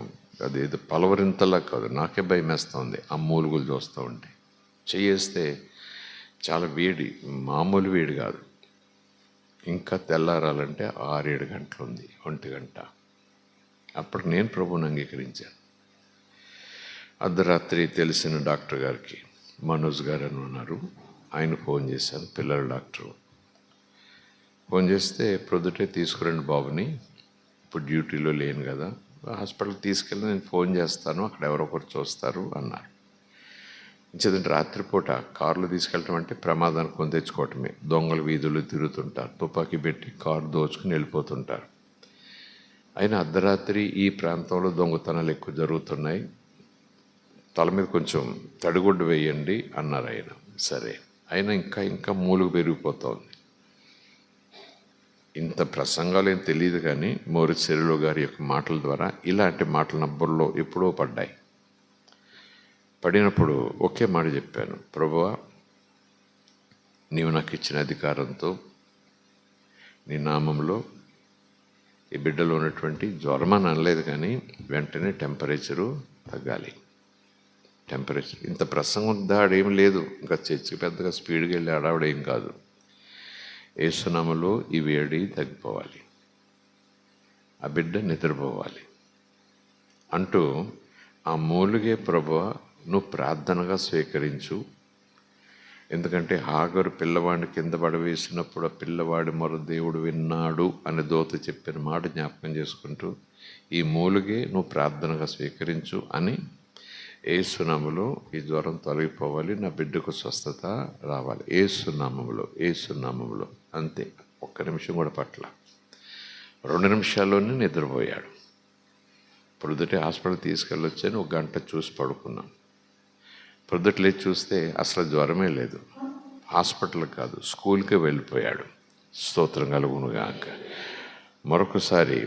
అదేదో పలవరింతలా కాదు, నాకే భయం వేస్తుంది ఆ మూలుగులు చూస్తూ ఉంటే. చేస్తే చాలా వేడి, మామూలు వేడి కాదు. ఇంకా తెల్లారాలంటే 6-7 గంటలు ఉంది, 1 గంట. అప్పుడు నేను ప్రభువుని అంగీకరించాను. అర్ధరాత్రి తెలిసిన డాక్టర్ గారికి, మనోజ్ గారు అని ఉన్నారు, ఆయన ఫోన్ చేశాను. పిల్లల డాక్టరు ఫోన్ చేస్తే, ప్రొద్దుటే తీసుకురండి బాబుని, ఇప్పుడు డ్యూటీలో లేను కదా, హాస్పిటల్కి తీసుకెళ్ళి నేను ఫోన్ చేస్తాను, అక్కడ ఎవరో ఒకరు చూస్తారు అన్నారు. ఇంచేదంటే రాత్రిపూట కారులో తీసుకెళ్ళటం అంటే ప్రమాదానికి కొని తెచ్చుకోవటమే. దొంగలు వీధులు తిరుగుతుంటారు, తుపాకీ పెట్టి కారు దోచుకుని వెళ్ళిపోతుంటారు. అయినా అర్ధరాత్రి ఈ ప్రాంతంలో దొంగతనాలు ఎక్కువ జరుగుతున్నాయి, తల మీద కొంచెం తడిగుడ్డు వేయండి అన్నారు ఆయన. సరే. అయినా ఇంకా మూలుగు పెరిగిపోతుంది. ఇంత ప్రసంగాలు ఏం తెలియదు, కానీ మోరి సెరులో గారి యొక్క మాటల ద్వారా ఇలాంటి మాటలు నబ్బుల్లో ఎప్పుడో పడ్డాయి. పడినప్పుడు ఒకే మాట చెప్పాను, ప్రభువా, నీవు నాకు ఇచ్చిన అధికారంతో నీ నామంలో ఈ బిడ్డలో ఉన్నటువంటి జ్వరం అని అనలేదు, కానీ వెంటనే టెంపరేచరు తగ్గాలి. టెంపరేచర్ ఇంత ప్రసంగం దాడేం లేదు, ఇంకా చర్చికి పెద్దగా స్పీడ్గా వెళ్ళి ఆడావిడేం కాదు. యేసునామములో ఈ వేడి తగ్గిపోవాలి, ఆ బిడ్డ నిద్రపోవాలి అంటూ ఆ మూలుగే ప్రభువా నువ్వు ప్రార్థనగా స్వీకరించు. ఎందుకంటే హాగరు పిల్లవాడిని కింద పడవేసినప్పుడు ఆ పిల్లవాడి మొర దేవుడు విన్నాడు అని దూత చెప్పిన మాట జ్ఞాపకం చేసుకుంటూ ఈ మూలుగే నువ్వు ప్రార్థనగా స్వీకరించు అని, యేసునామములో ఈ జ్వరం తొలగిపోవాలి, నా బిడ్డకు స్వస్థత రావాలి, యేసునామములో. అంతే. 1 నిమిషం కూడా పట్ల. 2 నిమిషాల్లోనే నిద్రపోయాడు. ప్రొద్దుటే హాస్పిటల్ తీసుకెళ్ళొచ్చాను. 1 గంట చూసి పడుకున్నాం. ప్రొద్దుట లేచి చూస్తే అసలు జ్వరమే లేదు. హాస్పిటల్ కాదు, స్కూల్కే వెళ్ళిపోయాడు. స్తోత్రం కలుగును గాక. మరొకసారి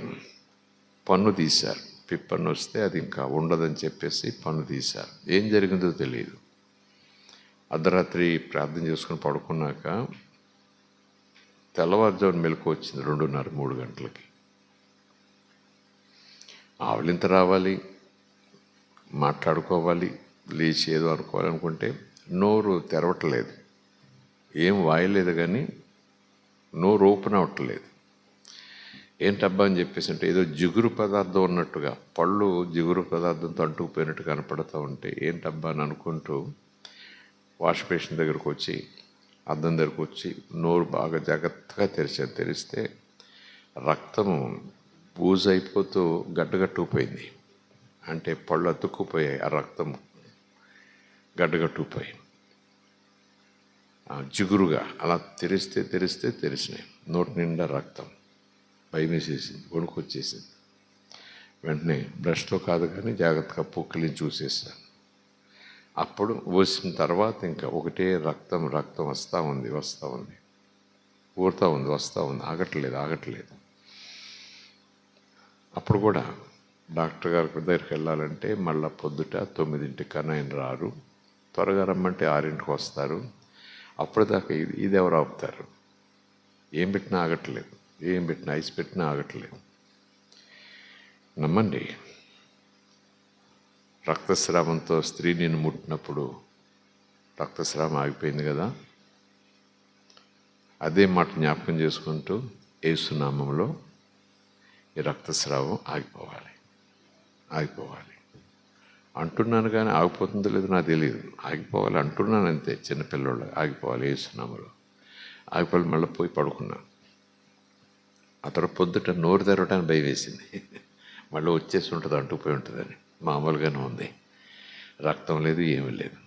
పన్ను తీశారు. పిప్పన్ను వస్తే అది ఇంకా ఉండదని చెప్పేసి పన్ను తీశారు. ఏం జరిగిందో తెలియదు. అర్ధరాత్రి ప్రార్థన చేసుకుని పడుకున్నాక తెల్లవారుజామున మెలకు వచ్చింది 2:30-3 గంటలకి. ఆవలింత రావాలి, మాట్లాడుకోవాలి, లేచి ఏదో అనుకోవాలనుకుంటే నోరు తెరవట్లేదు, ఏం వాయలేదు, కానీ నోరు ఓపెన్ అవ్వట్లేదు. ఏంటబ్బా అని చెప్పేసి అంటే ఏదో జిగురు పదార్థం ఉన్నట్టుగా, పళ్ళు జిగురు పదార్థంతో అంటుకుపోయినట్టు కనపడుతూ ఉంటే ఏంటబ్బా అని అనుకుంటూ వాష్ బేసిన్ దగ్గరకు వచ్చి, అద్దం దగ్గరకు వచ్చి నోరు బాగా జాగ్రత్తగా తెరిస్తే రక్తము బూజైపోతూ గడ్డగట్టుకుపోయింది. అంటే పళ్ళు అతుక్కుపోయాయి, ఆ రక్తం గడ్డగట్టుకుపోయి జిగురుగా అలా తెరిసినాయి. నోటి నిండా రక్తం. భయం వేసేసింది, వణుకొచ్చేసింది. వెంటనే బ్రష్తో కాదు కానీ జాగ్రత్తగా పుక్కిలిని చూసేసాను. అప్పుడు వచ్చిన తర్వాత ఇంకా ఒకటే రక్తం వస్తూ ఉంది, ఊరుతూ ఉంది, వస్తూ ఉంది, ఆగట్లేదు. అప్పుడు కూడా డాక్టర్ గారి దగ్గరికి వెళ్ళాలంటే మళ్ళీ పొద్దుట 9 ఆయన రారు, త్వరగా రమ్మంటే 6 వస్తారు. అప్పటిదాకా ఇది ఎవరు ఆపుతారు? ఏం పెట్టినా ఆగట్లేదు, ఐస్ పెట్టినా ఆగట్లేదు. నమ్మండి, రక్తస్రావంతో స్త్రీ నేను ముట్టినప్పుడు రక్తస్రావం ఆగిపోయింది కదా. అదే మాట జ్ఞాపకం చేసుకుంటూ యేసునామంలో ఈ రక్తస్రావం ఆగిపోవాలి అంటున్నాను, కానీ ఆగిపోతుందో లేదో నాకు తెలియదు. ఆగిపోవాలి అంటున్నాను అంతే, చిన్నపిల్లలు ఆగిపోవాలి యేసునామంలో ఆగిపోవాలి. మళ్ళీ పోయి పడుకున్నాను. ఆ తర్వాత పొద్దుట నోరు తెరవడానికి భయం వేసింది. మళ్ళీ వచ్చేసి ఉంటుంది, అంటుకుపోయి ఉంటుందని. మామూలుగానే ఉంది, రక్తం లేదు, ఏమీ లేదు.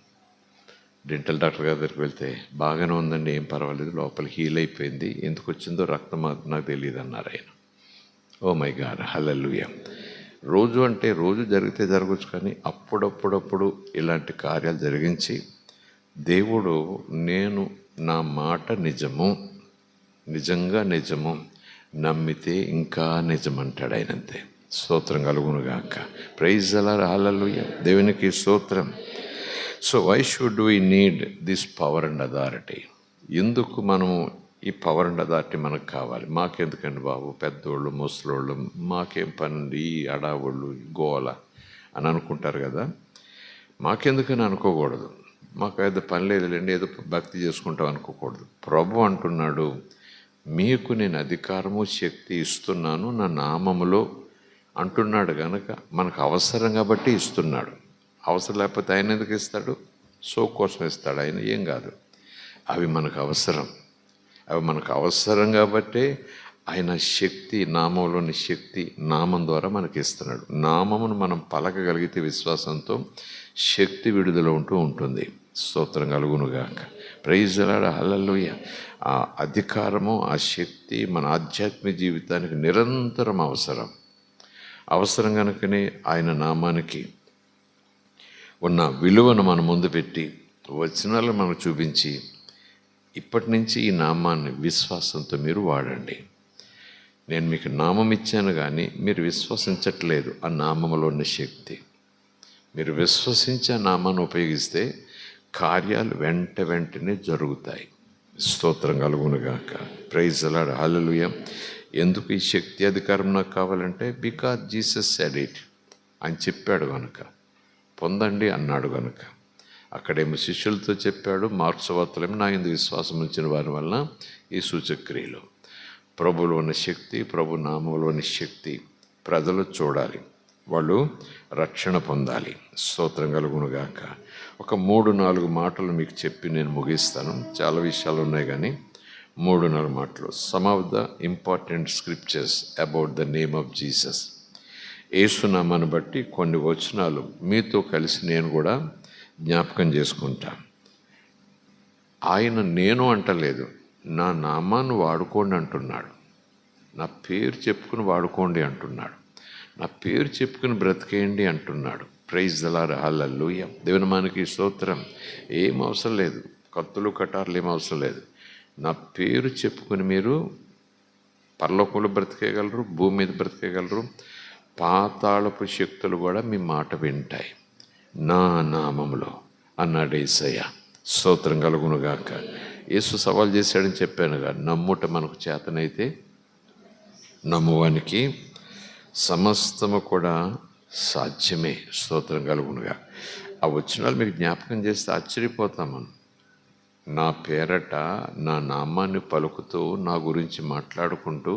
డెంటల్ డాక్టర్ గారి దగ్గరికి వెళ్తే బాగానే ఉందండి, ఏం పర్వాలేదు, లోపల హీల్ అయిపోయింది, ఎందుకు వచ్చిందో రక్తం నాకు తెలియదు అన్నారు ఆయన. ఓ మై గాడ్, హల్లెలూయా. రోజు అంటే రోజు జరిగితే జరగచ్చు, కానీ అప్పుడప్పుడు ఇలాంటి కార్యాలు జరిగించి దేవుడు నేను నా మాట నిజంగా నిజము, నమ్మితే ఇంకా నిజమంటాడు ఆయన. అంతే. స్తోత్రం కలుగునుగాక. Praise the lord, hallelujah. దేవునికి స్తోత్రం. So why should we need this power and authority? ఎందుకు మనము ఈ పవర్ అండ్ అథారిటీ మనకు కావాలి? మాకెందుకండి బాబు, పెద్దోళ్ళు ముసలోళ్ళు, మాకేం పని ఈ అడావుళ్ళు గోల అని అనుకుంటారు కదా. మాకెందుకని అనుకోకూడదు. మాకు ఏదో పని లేదులేండి, ఏదో భక్తి చేసుకుంటాం అనుకోకూడదు. ప్రభు అంటున్నాడు, మీకు నేను అధికారము శక్తి ఇస్తున్నాను నా నామములో అంటున్నాడు. కనుక మనకు అవసరం కాబట్టి ఇస్తున్నాడు. అవసరం లేకపోతే ఆయన ఎందుకు ఇస్తాడు? సో కోసం ఇస్తాడు ఆయన, ఏం కాదు. అవి మనకు అవసరం కాబట్టే ఆయన శక్తి, నామంలోని శక్తి నామం ద్వారా మనకి ఇస్తున్నాడు. నామమును మనం పలకగలిగితే విశ్వాసంతో శక్తి విడుదల ఉంటుంది. స్తోత్రం కలుగునుగాక. ప్రైజ్ ది లార్డ్, హల్లెలూయా. ఆ అధికారము, ఆ శక్తి మన ఆధ్యాత్మిక జీవితానికి నిరంతరం అవసరం కనుకనే ఆయన నామానికి ఉన్న విలువను మన ముందు పెట్టి వచనాలు మనకు చూపించి, ఇప్పటి నుంచి ఈ నామాన్ని విశ్వాసంతో మీరు వాడండి. నేను మీకు నామం ఇచ్చాను కానీ మీరు విశ్వసించట్లేదు. ఆ నామంలో ఉన్న శక్తి, మీరు విశ్వసించే నామాన్ని ఉపయోగిస్తే కార్యాలు వెంటనే జరుగుతాయి. స్తోత్రం కలుగునుగాక. ప్రైజ్ ది లార్డ్, హల్లెలూయా. ఎందుకు ఈ శక్తి అధికారం నాకు కావాలంటే, బికాజ్ జీసస్ సెడ్ ఇట్. ఆయన చెప్పాడు కనుక, పొందండి అన్నాడు కనుక. అక్కడేమో శిష్యులతో చెప్పాడు, మార్కు సువార్తలేమో నా యందు విశ్వాసం ఉంచిన వారి వలన ఈ సూచక్రియలు. ప్రభువులో ఉన్న శక్తి, ప్రభు నామంలో ఉన్న శక్తి ప్రజలు చూడాలి, వాళ్ళు రక్షణ పొందాలి. స్తోత్రం కలుగునుగాక. ఒక 3-4 మాటలు మీకు చెప్పి నేను ముగిస్తాను. చాలా విషయాలు ఉన్నాయి కానీ 3-4 మాటలు. Some of the important scriptures about the name of Jesus. యేసునామాన్ని బట్టి కొన్ని వచనాలు మీతో కలిసి నేను కూడా జ్ఞాపకం చేసుకుంటా. ఆయన నేను అంటలేదు, నా నామాన్ని వాడుకోండి అంటున్నాడు. నా పేరు చెప్పుకుని వాడుకోండి అంటున్నాడు. నా పేరు చెప్పుకుని బ్రతికేయండి అంటున్నాడు. ప్రైజ్ ది లార్డ్, హల్లెలూయా. దేవుని మనకి స్తోత్రం. ఏం అవసరం లేదు, కత్తులు కటార్లు ఏం అవసరం లేదు. నా పేరు చెప్పుకుని మీరు పరలోకంలో బ్రతికేయగలరు, భూమి మీద బ్రతికేయగలరు. పాతాళపు శక్తులు కూడా మీ మాట వింటాయి నా నామములో అన్నాడు యేసయ్య. స్తోత్రం కలుగునుగాక. యేసు సవాల్ చేశాడని చెప్పానుగా, నమ్ముట మనకు చేతనైతే నమ్మువానికి సమస్తము కూడా సాధ్యమే. స్తోత్రం కలుగునుగా. ఆ వచనాలు మీకు జ్ఞాపకం చేస్తే ఆశ్చర్యపోతామను. నా పేరట నా నామాన్ని పలుకుతూ నా గురించి మాట్లాడుకుంటూ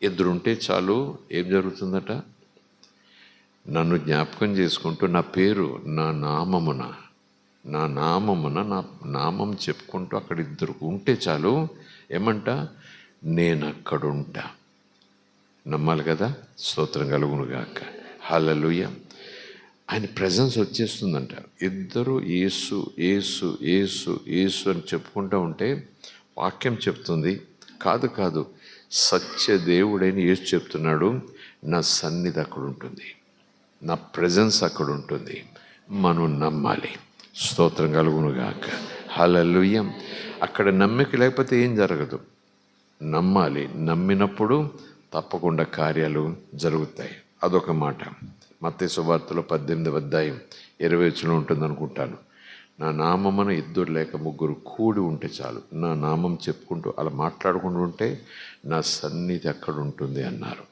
ఎదురుంటే చాలు, ఏం జరుగుతుందట? నన్ను జ్ఞాపకం చేసుకుంటూ నా పేరు, నా నామమున నా నామం చెప్పుకుంటూ అక్కడ ఇద్దరు ఉంటే చాలు, ఏమంట? నేను అక్కడుంటా. నమ్మాలి కదా. స్తోత్రం కలుగునుగాక. హల్లెలూయా. ఆయన ప్రెజెన్స్ వచ్చేస్తుందంట. ఇద్దరు యేసు యేసు యేసు యేసు అని చెప్పుకుంటూ ఉంటే వాక్యం చెప్తుంది, కాదు సత్య దేవుడైన యేసు చెప్తున్నాడు, నా సన్నిధి అక్కడ ఉంటుంది, నా ప్రెజెన్స్ అక్కడ ఉంటుంది. మనం నమ్మాలి. స్తోత్రం కలుగునుగాక. హల్లెలూయా. అక్కడ నమ్మిక లేకపోతే ఏం జరగదు. నమ్మాలి. నమ్మినప్పుడు తప్పకుండా కార్యాలు జరుగుతాయి. అదొక మాట. మత్తయి సువార్తలో 18వ అధ్యాయం 20 ఉంటుంది అనుకుంటాను. నా నామమున 2 లేక 3 కూడి ఉంటే చాలు, నా నామం చెప్పుకుంటూ అలా మాట్లాడుకుంటూ ఉంటే నా సన్నిధి అక్కడ ఉంటుంది అన్నారు.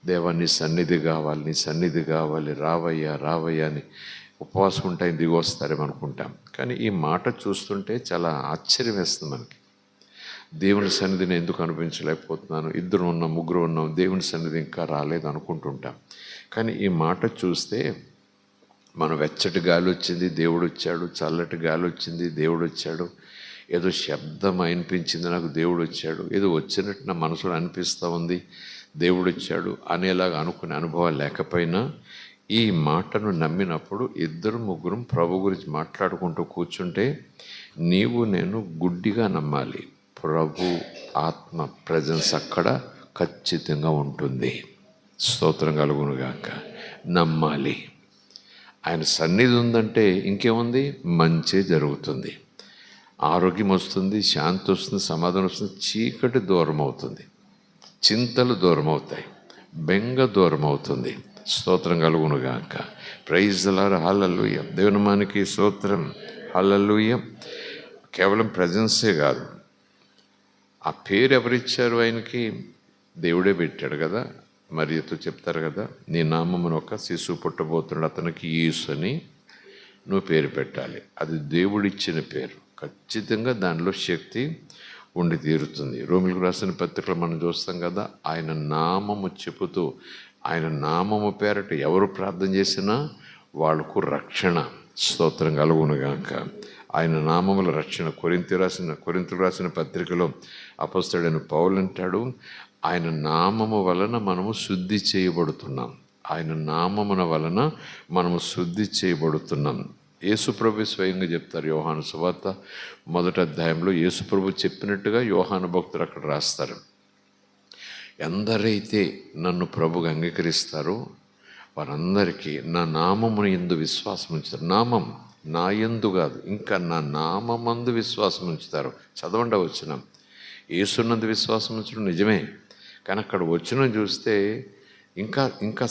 దేవా నీ సన్నిధి కావాలి, నీ సన్నిధి కావాలి, రావయ్యా రావయ్యా అని ఉపవాసం ఉంటాయి దిగి వస్తారేమో అనుకుంటాం. కానీ ఈ మాట చూస్తుంటే చాలా ఆశ్చర్యం వేస్తుంది మనకి. దేవుని సన్నిధిని ఎందుకు అనిపించలేకపోతున్నాను, 2 ఉన్నాం 3 ఉన్నాం, దేవుని సన్నిధి ఇంకా రాలేదు అనుకుంటుంటాం. కానీ ఈ మాట చూస్తే మనం వెచ్చటి గాలి వచ్చింది, దేవుడు వచ్చాడు, చల్లటి గాలి వచ్చింది, దేవుడు వచ్చాడు, ఏదో శబ్దం అనిపించింది నాకు, దేవుడు వచ్చాడు, ఏదో వచ్చినట్టు నా మనసులో అనిపిస్తూ ఉంది, దేవుడు వచ్చాడు అనేలాగా అనుకునే అనుభవాలు లేకపోయినా ఈ మాటను నమ్మినప్పుడు 2 3 ప్రభు గురించి మాట్లాడుకుంటూ కూర్చుంటే నీవు నేను గుడ్డిగా నమ్మాలి. ప్రభు ఆత్మ ప్రెజెన్స్ అక్కడ ఖచ్చితంగా ఉంటుంది. స్తోత్రం కలుగునుగాక. నమ్మాలి. ఆయన సన్నిధి ఉందంటే ఇంకేముంది, మంచి జరుగుతుంది, ఆరోగ్యం వస్తుంది, శాంతి వస్తుంది, సమాధానం వస్తుంది, చీకటి దూరం అవుతుంది, చింతలు దూరం అవుతాయి, బెంగ దూరం అవుతుంది. స్తోత్రం కలుగునుగాక. Praise the lord. హల్లెలూయా. దేవుని మనకి స్తోత్రం. హల్లెలూయా. కేవలం ప్రెజెన్సే కాదు, ఆ పేరు ఎవరిచ్చారు ఆయనకి, దేవుడే పెట్టాడు కదా. మరియతో చెప్తారు కదా, నీ నామమున ఒక శిశువు పుట్టబోతున్నాడు, అతనికి యేసు అని నువ్వు పేరు పెట్టాలి. అది దేవుడిచ్చిన పేరు. ఖచ్చితంగా దానిలో శక్తి ఉండి తీరుతుంది. రోమిలకు రాసిన పత్రికలో మనం చూస్తాం కదా, ఆయన నామము చెబుతూ, ఆయన నామము పేరట ఎవరు ప్రార్థన చేసినా వాళ్ళకు రక్షణ. స్తోత్రం కలుగునుగాక. ఆయన నామముల రక్షణ. కొరింథీయులకు రాసిన పత్రికలో అపొస్తలుడైన పౌలు అంటాడు, ఆయన నామము వలన మనము శుద్ధి చేయబడుతున్నాం. ఆయన నామమున వలన మనము శుద్ధి చేయబడుతున్నాం. యేసుప్రభు స్వయంగా చెప్తారు. యోహాను సువార్త 1వ అధ్యాయంలో యేసుప్రభు చెప్పినట్టుగా యోహాను భక్తులు అక్కడ రాస్తారు. ఎందరైతే నన్ను ప్రభుగా అంగీకరిస్తారో వారందరికీ నా నామమును యందు విశ్వాసం ఉంచుతారు. నామం నా యందు కాదు, ఇంకా నా నామమందు విశ్వాసం ఉంచుతారు. చదవండి వచనం. యేసునందు విశ్వాసం ఉంచడం నిజమే, కానీ అక్కడ వచనం చూస్తే ఇంకా ఇంకా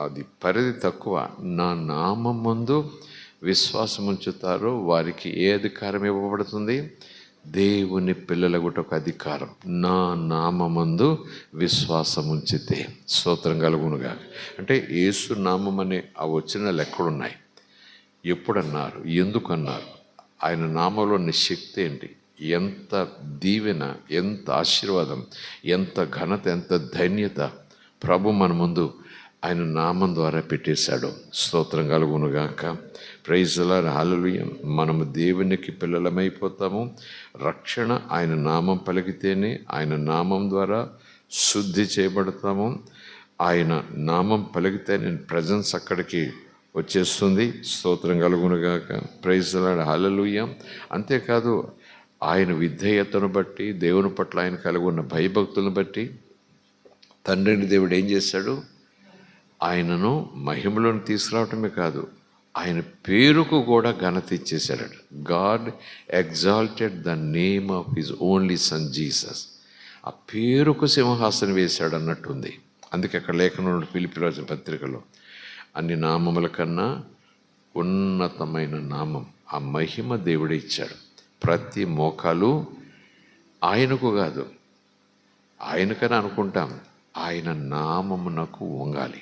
అది పరిధి తక్కువ. నా నామమందు విశ్వాసం ఉంచుతారో వారికి ఏ అధికారం ఇవ్వబడుతుంది, దేవుని పిల్లలగుట ఒక అధికారం. నా నామమందు విశ్వాసం ఉంచితే. స్తోత్రం కలుగునుగా. అంటే యేసు నామం అనే ఆ వచనాలు ఎక్కడున్నాయి, ఎప్పుడన్నారు, ఎందుకు అన్నారు, ఆయన నామంలో ఉన్న శక్తి ఏంటి, ఎంత దీవెన, ఎంత ఆశీర్వాదం, ఎంత ఘనత, ఎంత ధన్యత ప్రభు మన ముందు ఆయన నామం ద్వారా పెట్టేశాడు. స్తోత్రం కలుగునుగాక. Praise the lord. హల్లెలూయా. మనము దేవునికి పిల్లలమైపోతాము. రక్షణ ఆయన నామం పలికితేనే, ఆయన నామం ద్వారా శుద్ధి చేయబడతాము. ఆయన నామం పలికితే నేను ప్రెజెన్స్ అక్కడికి వచ్చేస్తుంది. స్తోత్రం కలుగునుగాక. Praise the lord. హల్లెలూయా. అంతేకాదు ఆయన విధేయతను బట్టి, దేవుని పట్ల ఆయన కలిగి ఉన్న భయభక్తులను బట్టి తండ్రిని దేవుడు ఏం చేశాడు, ఆయనను మహిమలోని తీసుకురావటమే కాదు, ఆయన పేరుకు కూడా ఘనత ఇచ్చేశాడు. God exalted the name of his only son Jesus. ఆ పేరుకు సింహాసనం వేశాడు అన్నట్టుంది. అందుకే అక్కడ లేఖనంలో ఫిలిప్పీ రాసిన పత్రికలో అన్ని నామముల కన్నా ఉన్నతమైన నామం, ఆ మహిమ దేవుడే ఇచ్చాడు. ప్రతి మోకాలు ఆయనకు కాదు, ఆయనకని అనుకుంటాం, ఆయన నామమునకు వంగాలి.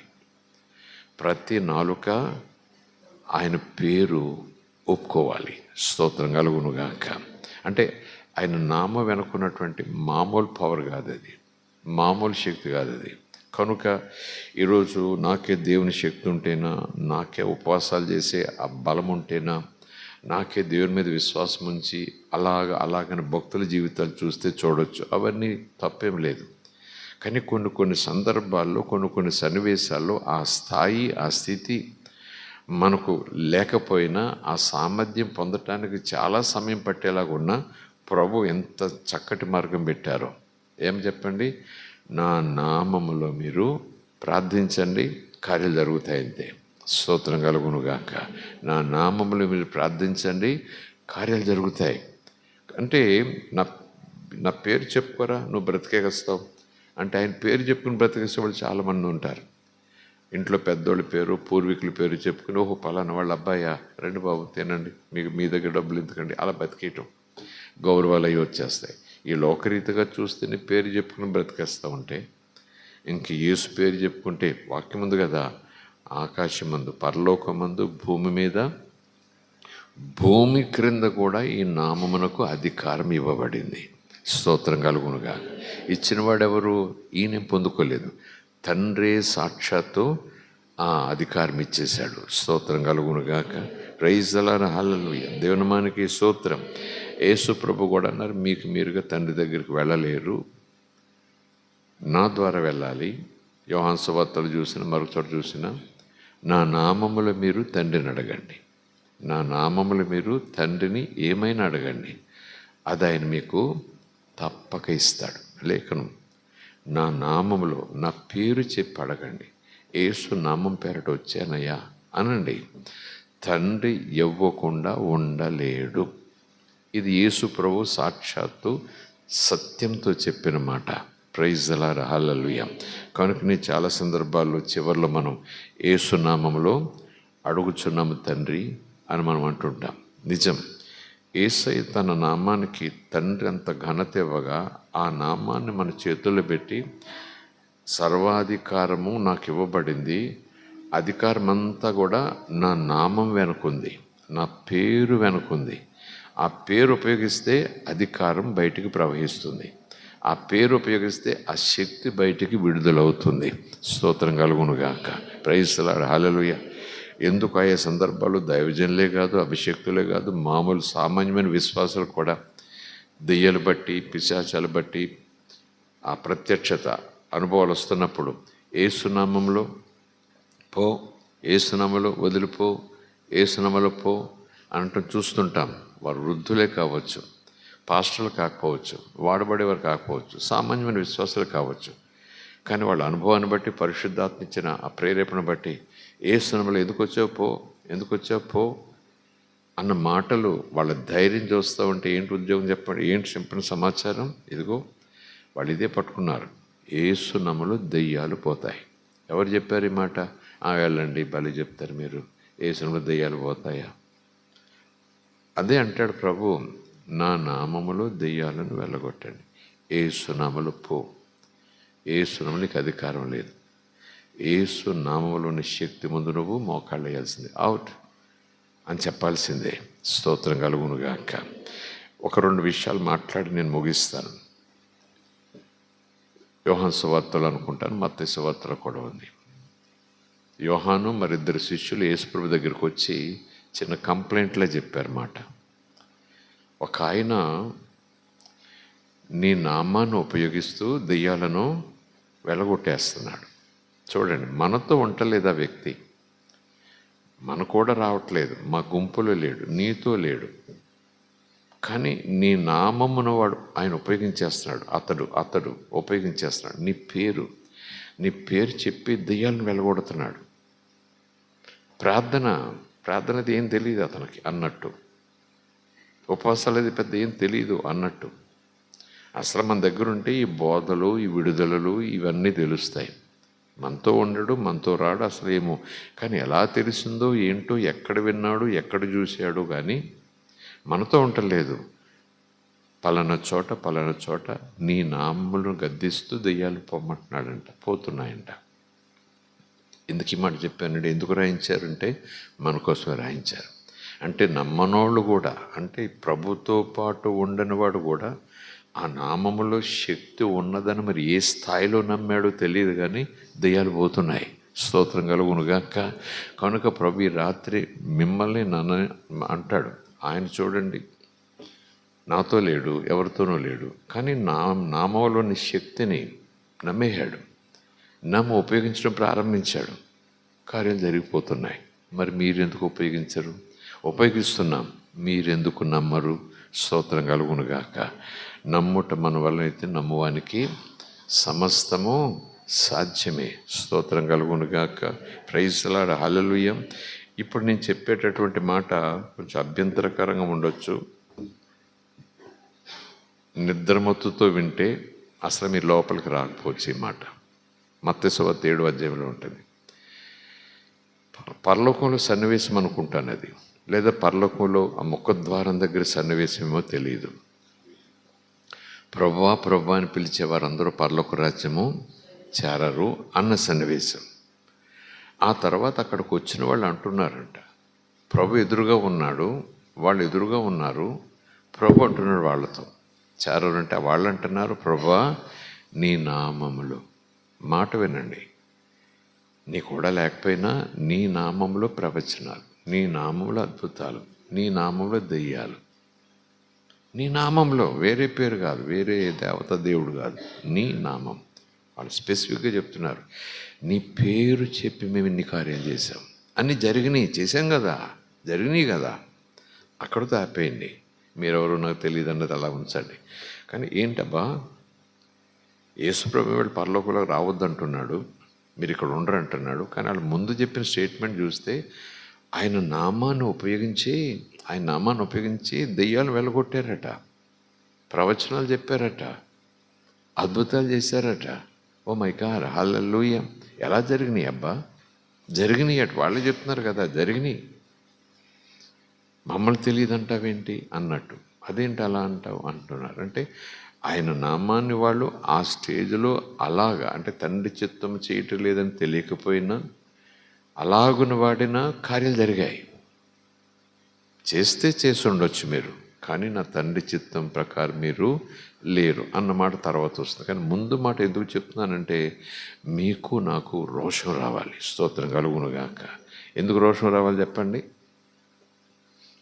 ప్రతి నాలుక ఆయన పేరు ఒప్పుకోవాలి. స్తోత్రం కలుగునుగాక. అంటే ఆయన నామం వెనుకున్నటువంటి మామూలు పవర్ కాదు, అది మామూలు శక్తి కాదు అది. కనుక ఈరోజు నాకే దేవుని శక్తి ఉంటేనా, నాకే ఉపవాసాలు చేసే ఆ బలం ఉంటేనా, నాకే దేవుని మీద విశ్వాసం ఉంచి అలాగని భక్తుల జీవితాలు చూస్తే చూడొచ్చు, అవన్నీ తప్పేం లేదు. కానీ కొన్ని సందర్భాల్లో, కొన్ని సన్నివేశాల్లో ఆ స్థాయి, ఆ స్థితి మనకు లేకపోయినా ఆ సామర్థ్యం పొందటానికి చాలా సమయం పట్టేలాగా ఉన్న ప్రభు ఎంత చక్కటి మార్గం పెట్టారో. ఏం చెప్పండి, నా నామములో మీరు ప్రార్థించండి, కార్యాలు జరుగుతాయి అంతే. స్తోత్రం కలుగునుగాక. నా నామములో మీరు ప్రార్థించండి, కార్యాలు జరుగుతాయి. అంటే నా నా పేరు చెప్పుకోరా నువ్వు బ్రతికేస్తావు అంటే, ఆయన పేరు చెప్పుకుని బ్రతికేసే వాళ్ళు చాలామంది ఉంటారు. ఇంట్లో పెద్దోళ్ళ పేరు, పూర్వీకుల పేరు చెప్పుకుని, ఓహో పలానా వాళ్ళ అబ్బాయా, రండి బాబు తినండి, మీకు మీ దగ్గర డబ్బులు ఎందుకండి, అలా బతికేయటం. గౌరవాలు అవి వచ్చేస్తాయి. ఈ లోకరీతిగా చూస్తే నీ పేరు చెప్పుకుని బ్రతికేస్తూ ఉంటే, ఇంక యేసు పేరు చెప్పుకుంటే వాక్యం ఉంది కదా, ఆకాశమందు, పరలోకమందు, భూమి మీద, భూమి క్రింద కూడా ఈ నామమునకు అధికారం ఇవ్వబడింది. స్తోత్రం కలుగునుగా. ఇచ్చినవాడెవరు? ఈయన పొందుకోలేదు, తండ్రే సాక్షాత్తు ఆ అధికారం ఇచ్చేశాడు. స్తోత్రం కలుగునుగాక. ప్రైజ్ ది లార్డ్, హల్లెలూయా. దేవునామానికి స్తోత్రం. యేసు ప్రభు కూడా అన్నారు, మీకు మీరుగా తండ్రి దగ్గరికి వెళ్ళలేరు, నా ద్వారా వెళ్ళాలి. యోహాను సువార్తలు చూసిన, మరొక చోట చూసిన, నా నామములో మీరు తండ్రిని అడగండి, నా నామములో మీరు తండ్రిని ఏమైనా అడగండి, అది ఆయన మీకు తప్పక ఇస్తాడు. లేఖనం, నా నామములో నా పేరు చెప్పి అడగండి, యేసు నామం పేరట వచ్చానయ్యా అనండి, తండ్రి ఇవ్వకుండా ఉండలేడు. ఇది యేసు ప్రభు సాక్షాత్తు సత్యంతో చెప్పిన మాట. ప్రైజ్ ది లార్డ్, హల్లెలూయా. కనుకనే చాలా సందర్భాల్లో చివరిలో మనం యేసు నామములో అడుగుచున్నాము తండ్రి అని మనం అంటుంటాం. నిజం, యేసయ్య తన నామానికి తండ్రి అంత ఘనత ఇవ్వగా, ఆ నామాన్ని మన చేతుల్లో పెట్టి, సర్వాధికారము నాకు ఇవ్వబడింది, అధికారం అంతా కూడా నా నామం వెనుకుంది, నా పేరు వెనుకుంది, ఆ పేరు ఉపయోగిస్తే అధికారం బయటికి ప్రవహిస్తుంది, ఆ పేరు ఉపయోగిస్తే ఆ శక్తి బయటికి విడుదలవుతుంది. స్తోత్రం కలుగునుగాక. ప్రైజ్ ది లార్డ్, హల్లెలూయా. ఎందుకు ఆయా సందర్భాలు దైవజనులే కాదు, అభిషేక్తులే కాదు, మామూలు సామాన్యమైన విశ్వాసాలు కూడా దెయ్యాలు బట్టి, పిశాచాలు బట్టి ఆ ప్రత్యక్షత అనుభవాలు వస్తున్నప్పుడు, ఏసునామంలో పో, ఏసునామంలో వదిలిపో, ఏసునామంలో పో అనటం చూస్తుంటాం. వారు వృద్ధులే కావచ్చు, పాస్టర్లు కాకపోవచ్చు, వాడబడేవారు కాకపోవచ్చు, సామాన్యమైన విశ్వాసాలు కావచ్చు. కానీ వాళ్ళ అనుభవాన్ని బట్టి, పరిశుద్ధాత్మ ఇచ్చిన ఆ ప్రేరేపణ బట్టి, ఏసునామంలో ఎందుకు వచ్చావు పో, ఎందుకు వచ్చావు పో అన్న మాటలు వాళ్ళ ధైర్యం చూస్తూ ఉంటే, ఏంటి ఉద్యోగం చెప్పండి, ఏంటి చెప్పిన సమాచారం, ఇదిగో వాళ్ళు ఇదే పట్టుకున్నారు, ఏసునామంలో దెయ్యాలు పోతాయి. ఎవరు చెప్పారు ఈ మాట? వెళ్ళండి, బలి చెప్తారు మీరు, ఏసునామంలో దెయ్యాలు పోతాయా? అదే అంటాడు ప్రభు, నా నామములో దెయ్యాలను వెళ్ళగొట్టండి, ఏసునామంలో పో. ఏసునామంలో నీకు అధికారం లేదు, ఏసు నామములోని శక్తి ముందు నువ్వు మోకాళ్ళు వేయాల్సిందే, అవుట్ అని చెప్పాల్సిందే. స్తోత్రం కలుగునుగాక. ఒక రెండు విషయాలు మాట్లాడి నేను ముగిస్తాను. యోహాను సువార్తలు అనుకుంటాను, మత్తయి సువార్తలో కూడా ఉంది. యోహాను మరిద్దరు శిష్యులు యేసుప్రభు దగ్గరికి వచ్చి చిన్న కంప్లైంట్లే చెప్పారన్నమాట. ఒక ఆయన నీ నామాన్ని ఉపయోగిస్తూ దెయ్యాలను వెళ్ళగొట్టేస్తున్నాడు. చూడండి, మనతో ఉండలేదు ఆ వ్యక్తి, మన కూడా రావట్లేదు, మా గుంపులో లేడు, నీతో లేడు, కానీ నీ నామమును వాడు ఆయన ఉపయోగించేస్తున్నాడు, అతడు ఉపయోగించేస్తున్నాడు. నీ పేరు చెప్పి దెయ్యాలను వెళ్ళగొడుతున్నాడు. ప్రార్థనది ఏం తెలియదు అతనికి అన్నట్టు, ఉపవాసాలు అది పెద్ద ఏం తెలియదు అన్నట్టు. అసలు మన దగ్గర ఉంటే ఈ బోధలు, ఈ విడుదలలు ఇవన్నీ తెలుస్తాయి. మనతో ఉండడు, మనతో రాడు, అసలు ఏమో. కానీ ఎలా తెలిసిందో ఏంటో, ఎక్కడ విన్నాడు, ఎక్కడ చూశాడు, కానీ మనతో ఉండలేదు. పలానా చోట నీ నామములను గద్దిస్తూ దెయ్యాలు పొమ్మంటున్నాడంట, పోతున్నాయంట. ఎందుకు ఈ మాట చెప్పానంటే, ఎందుకు రాయించారంటే మన కోసమే రాయించారు. అంటే నమ్మనోళ్ళు కూడా, అంటే ప్రభుతో పాటు ఉండని వాడు కూడా ఆ నామములో శక్తి ఉన్నదని మరి ఏ స్థాయిలో నమ్మాడో తెలియదు, కానీ దెయ్యాలు పోతున్నాయి. స్తోత్రం కలుగునుగాక. కనుక ప్రభు ఈ రాత్రి మిమ్మల్ని నన్ను అంటాడు, ఆయన చూడండి నాతో లేడు, ఎవరితోనూ లేడు, కానీ నామంలోని శక్తిని నమ్మేశాడు, ఉపయోగించడం ప్రారంభించాడు, కార్యాలు జరిగిపోతున్నాయి. మరి మీరెందుకు ఉపయోగించరు? ఉపయోగిస్తున్నాం, మీరెందుకు నమ్మరు? స్తోత్రం కలుగునుగాక. నమ్ముట మన వలన అయితే నమ్మువానికి సమస్తము సాధ్యమే. స్తోత్రం కలుగును గాక. Praise the lord. హల్లెలూయా. ఇప్పుడు నేను చెప్పేటటువంటి మాట కొంచెం అభ్యంతరకరంగా ఉండొచ్చు. నిద్రమత్తుతో వింటే అసలు మీరు లోపలికి రాకపోవచ్చు. ఈ మాట మత్తయి సువార్త 7వ అధ్యాయంలో ఉంటుంది. పరలోకంలో సన్నివేశం అనుకుంటాను అది, లేదా పరలోకంలో ఆ ముఖద్వారం దగ్గర సన్నివేశమేమో తెలియదు. ప్రభువా ప్రభువా అని పిలిచే వారందరూ పరలోక రాజ్యము చేరరు అన్న సన్నివేశం. ఆ తర్వాత అక్కడికి వచ్చిన వాళ్ళు అంటున్నారంట, ప్రభు ఎదురుగా ఉన్నాడు, వాళ్ళు ఎదురుగా ఉన్నారు, ప్రభు అంటున్నాడు వాళ్ళతో. చేరరు అంటే వాళ్ళు అంటున్నారు, ప్రభువా నీ నామములో, మాట వినండి, నీ కూడా లేకపోయినా నీ నామంలో ప్రవచనాలు, నీ నామంలో అద్భుతాలు, నీ నామంలో దెయ్యాలు, నీ నామంలో, వేరే పేరు కాదు, వేరే దేవత దేవుడు కాదు, నీ నామం. వాళ్ళు స్పెసిఫిక్గా చెప్తున్నారు, నీ పేరు చెప్పి మేము ఇన్ని కార్యాలు చేసాం. అన్నీ జరిగినాయి, చేశాం కదా, జరిగినాయి కదా, అక్కడితో ఆపేయండి. మీరెవరో నాకు తెలియదు అన్నది అలా ఉంచండి. కానీ ఏంటబ్బా, యేసుప్రభు వాళ్ళు పరలోకంలోకి రావద్దంటున్నాడు, మీరు ఇక్కడ ఉండరు అంటున్నాడు. కానీ వాళ్ళు ముందు చెప్పిన స్టేట్మెంట్ చూస్తే ఆయన నామాన్ని ఉపయోగించి దెయ్యాలు వెళ్ళగొట్టారట, ప్రవచనాలు చెప్పారట, అద్భుతాలు చేశారట. ఓ మై గాడ్, హల్లెలూయా. ఎలా జరిగినాయి అబ్బా? జరిగినాయి అటు వాళ్ళు చెప్తున్నారు కదా, జరిగినాయి. మమ్మల్ని తెలియదంటావేంటి అన్నట్టు. అదేంటి అలా అంటావు అంటున్నారు. అంటే ఆయన నామాన్ని వాళ్ళు ఆ స్టేజ్లో అలాగా, అంటే తండ్రి చిత్తం చేయటం లేదని తెలియకపోయినా అలాగున వాడిన కార్యాలు జరిగాయి. చేసి ఉండొచ్చు మీరు, కానీ నా తండ్రి చిత్తం ప్రకారం మీరు లేరు అన్నమాట తర్వాత వస్తుంది. కానీ ముందు మాట ఎందుకు చెప్తున్నానంటే, మీకు నాకు రోషం రావాలి. స్తోత్రం కలుగునుగాక. ఎందుకు రోషం రావాలి చెప్పండి?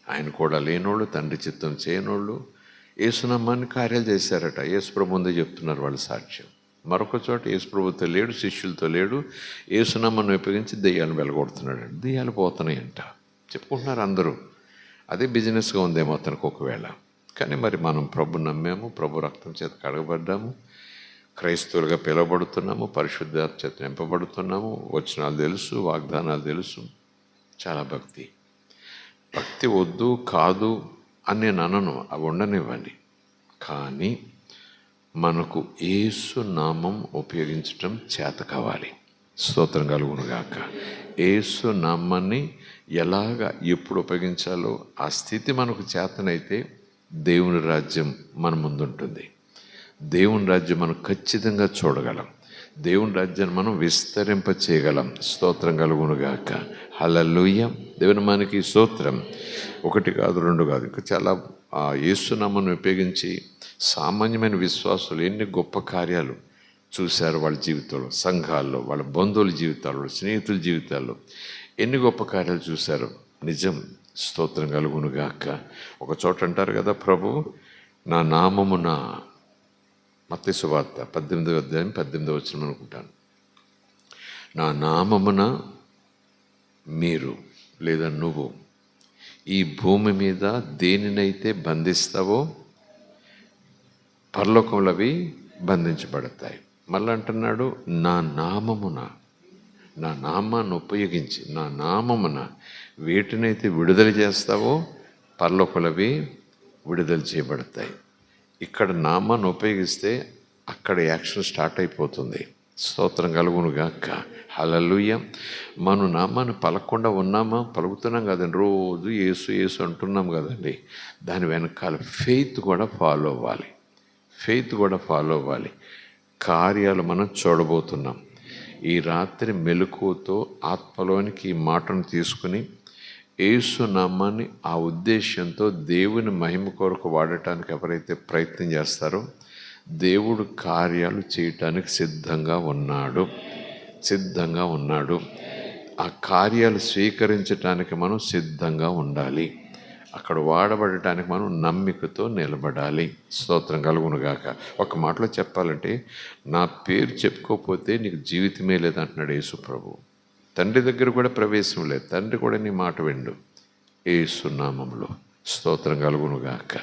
ఆయన కూడా లేనోళ్ళు, తండ్రి చిత్తం చేయనోళ్ళు యేసునామాన్ని కార్యాలు చేశారట. యేసుప్రభు ముందే చెప్తున్నారు వాళ్ళ సాక్ష్యం. మరొక చోట యేసుప్రభుతో లేడు, శిష్యులతో లేడు, యేసునామాన్ని ఉపయోగించి దెయ్యాలను వెలగొడుతున్నాడు. దెయ్యాలు పోతున్నాయంట చెప్పుకుంటున్నారు అందరూ. అదే బిజినెస్గా ఉందేమో అతనికి ఒకవేళ. కానీ మరి మనం ప్రభు నమ్మాము, ప్రభు రక్తం చేత కడగబడ్డాము, క్రైస్తవులుగా పిలువబడుతున్నాము, పరిశుద్ధాత్మ చేత నింపబడుతున్నాము, వచనాలు తెలుసు, వాగ్దానాలు తెలుసు, చాలా భక్తి వద్దు కాదు అని నేను అనను, అవి ఉండనివ్వండి. కానీ మనకు యేసు నామం ఉపయోగించటం చేత కావాలి. స్తోత్రం కలుగునుగాక. యేసు నామాన్ని ఎలాగా ఎప్పుడు ఉపయోగించాలో ఆ స్థితి మనకు చేతనైతే దేవుని రాజ్యం మన ముందుంటుంది. దేవుని రాజ్యం మనం ఖచ్చితంగా చూడగలం. దేవుని రాజ్యాన్ని మనం విస్తరింప చేయగలం. స్తోత్రం కలుగునుగాక. హల్లెలూయా. దేవుని మనకి స్తోత్రం. 1 కాదు 2 కాదు, ఇంకా చాలా యేసునామాన్ని ఉపయోగించి సామాన్యమైన విశ్వాసులు ఎన్ని గొప్ప కార్యాలు చూశారు వాళ్ళ జీవితంలో, సంఘాల్లో, వాళ్ళ బంధువుల జీవితాల్లో, స్నేహితుల జీవితాల్లో ఎన్ని గొప్ప కార్యాలు చూశారు. నిజం. స్తోత్రం కలుగునుగాక. ఒక చోట అంటారు కదా, ప్రభు నా నామమున, మత్తయి సువార్త 18వ అధ్యాయం 18వ వచనం అనుకుంటాను, నా నామమున మీరు లేదా నువ్వు ఈ భూమి మీద దేనినైతే బంధిస్తావో పరలోకంలో అవి బంధించబడతాయి. మళ్ళీ అంటున్నాడు, నా నామమున, నా నామాన్ని ఉపయోగించి, నా నామమున వేటినైతే విడుదల చేస్తావో పరలోకంలో అవి విడుదల చేయబడతాయి. ఇక్కడ నామాన్ని ఉపయోగిస్తే అక్కడ యాక్షన్ స్టార్ట్ అయిపోతుంది. స్తోత్రం కలుగునుగాక. హల్లెలూయా. మనం నామాన్ని పలకకుండా ఉన్నామా? పలుకుతున్నాం కదండి, రోజు యేసు యేసు అంటున్నాం కదండి. దాని వెనకాల ఫెయిత్ కూడా ఫాలో అవ్వాలి. కార్యాలు మనం చూడబోతున్నాం. ఈ రాత్రి మెలకువతో ఆత్మలోనికి ఈ మాటను తీసుకుని యేసు నామాన్ని ఆ ఉద్దేశంతో దేవుని మహిమ కొరకు వాడటానికి ఎవరైతే ప్రయత్నం చేస్తారో దేవుడు కార్యాలు చేయటానికి సిద్ధంగా ఉన్నాడు. ఆ కార్యాలు స్వీకరించటానికి మనం సిద్ధంగా ఉండాలి. అక్కడ వాడబడటానికి మనం నమ్మికతో నిలబడాలి. స్తోత్రం కలుగునుగాక. ఒక మాటలో చెప్పాలంటే, నా పేరు చెప్పుకోకపోతే నీకు జీవితమే లేదంటున్నాడు యేసు ప్రభు. తండ్రి దగ్గర కూడా ప్రవేశం లేదు, తండ్రి కూడా నీ మాట విండు. యేసు నామములో. స్తోత్రం కలుగునుగాక.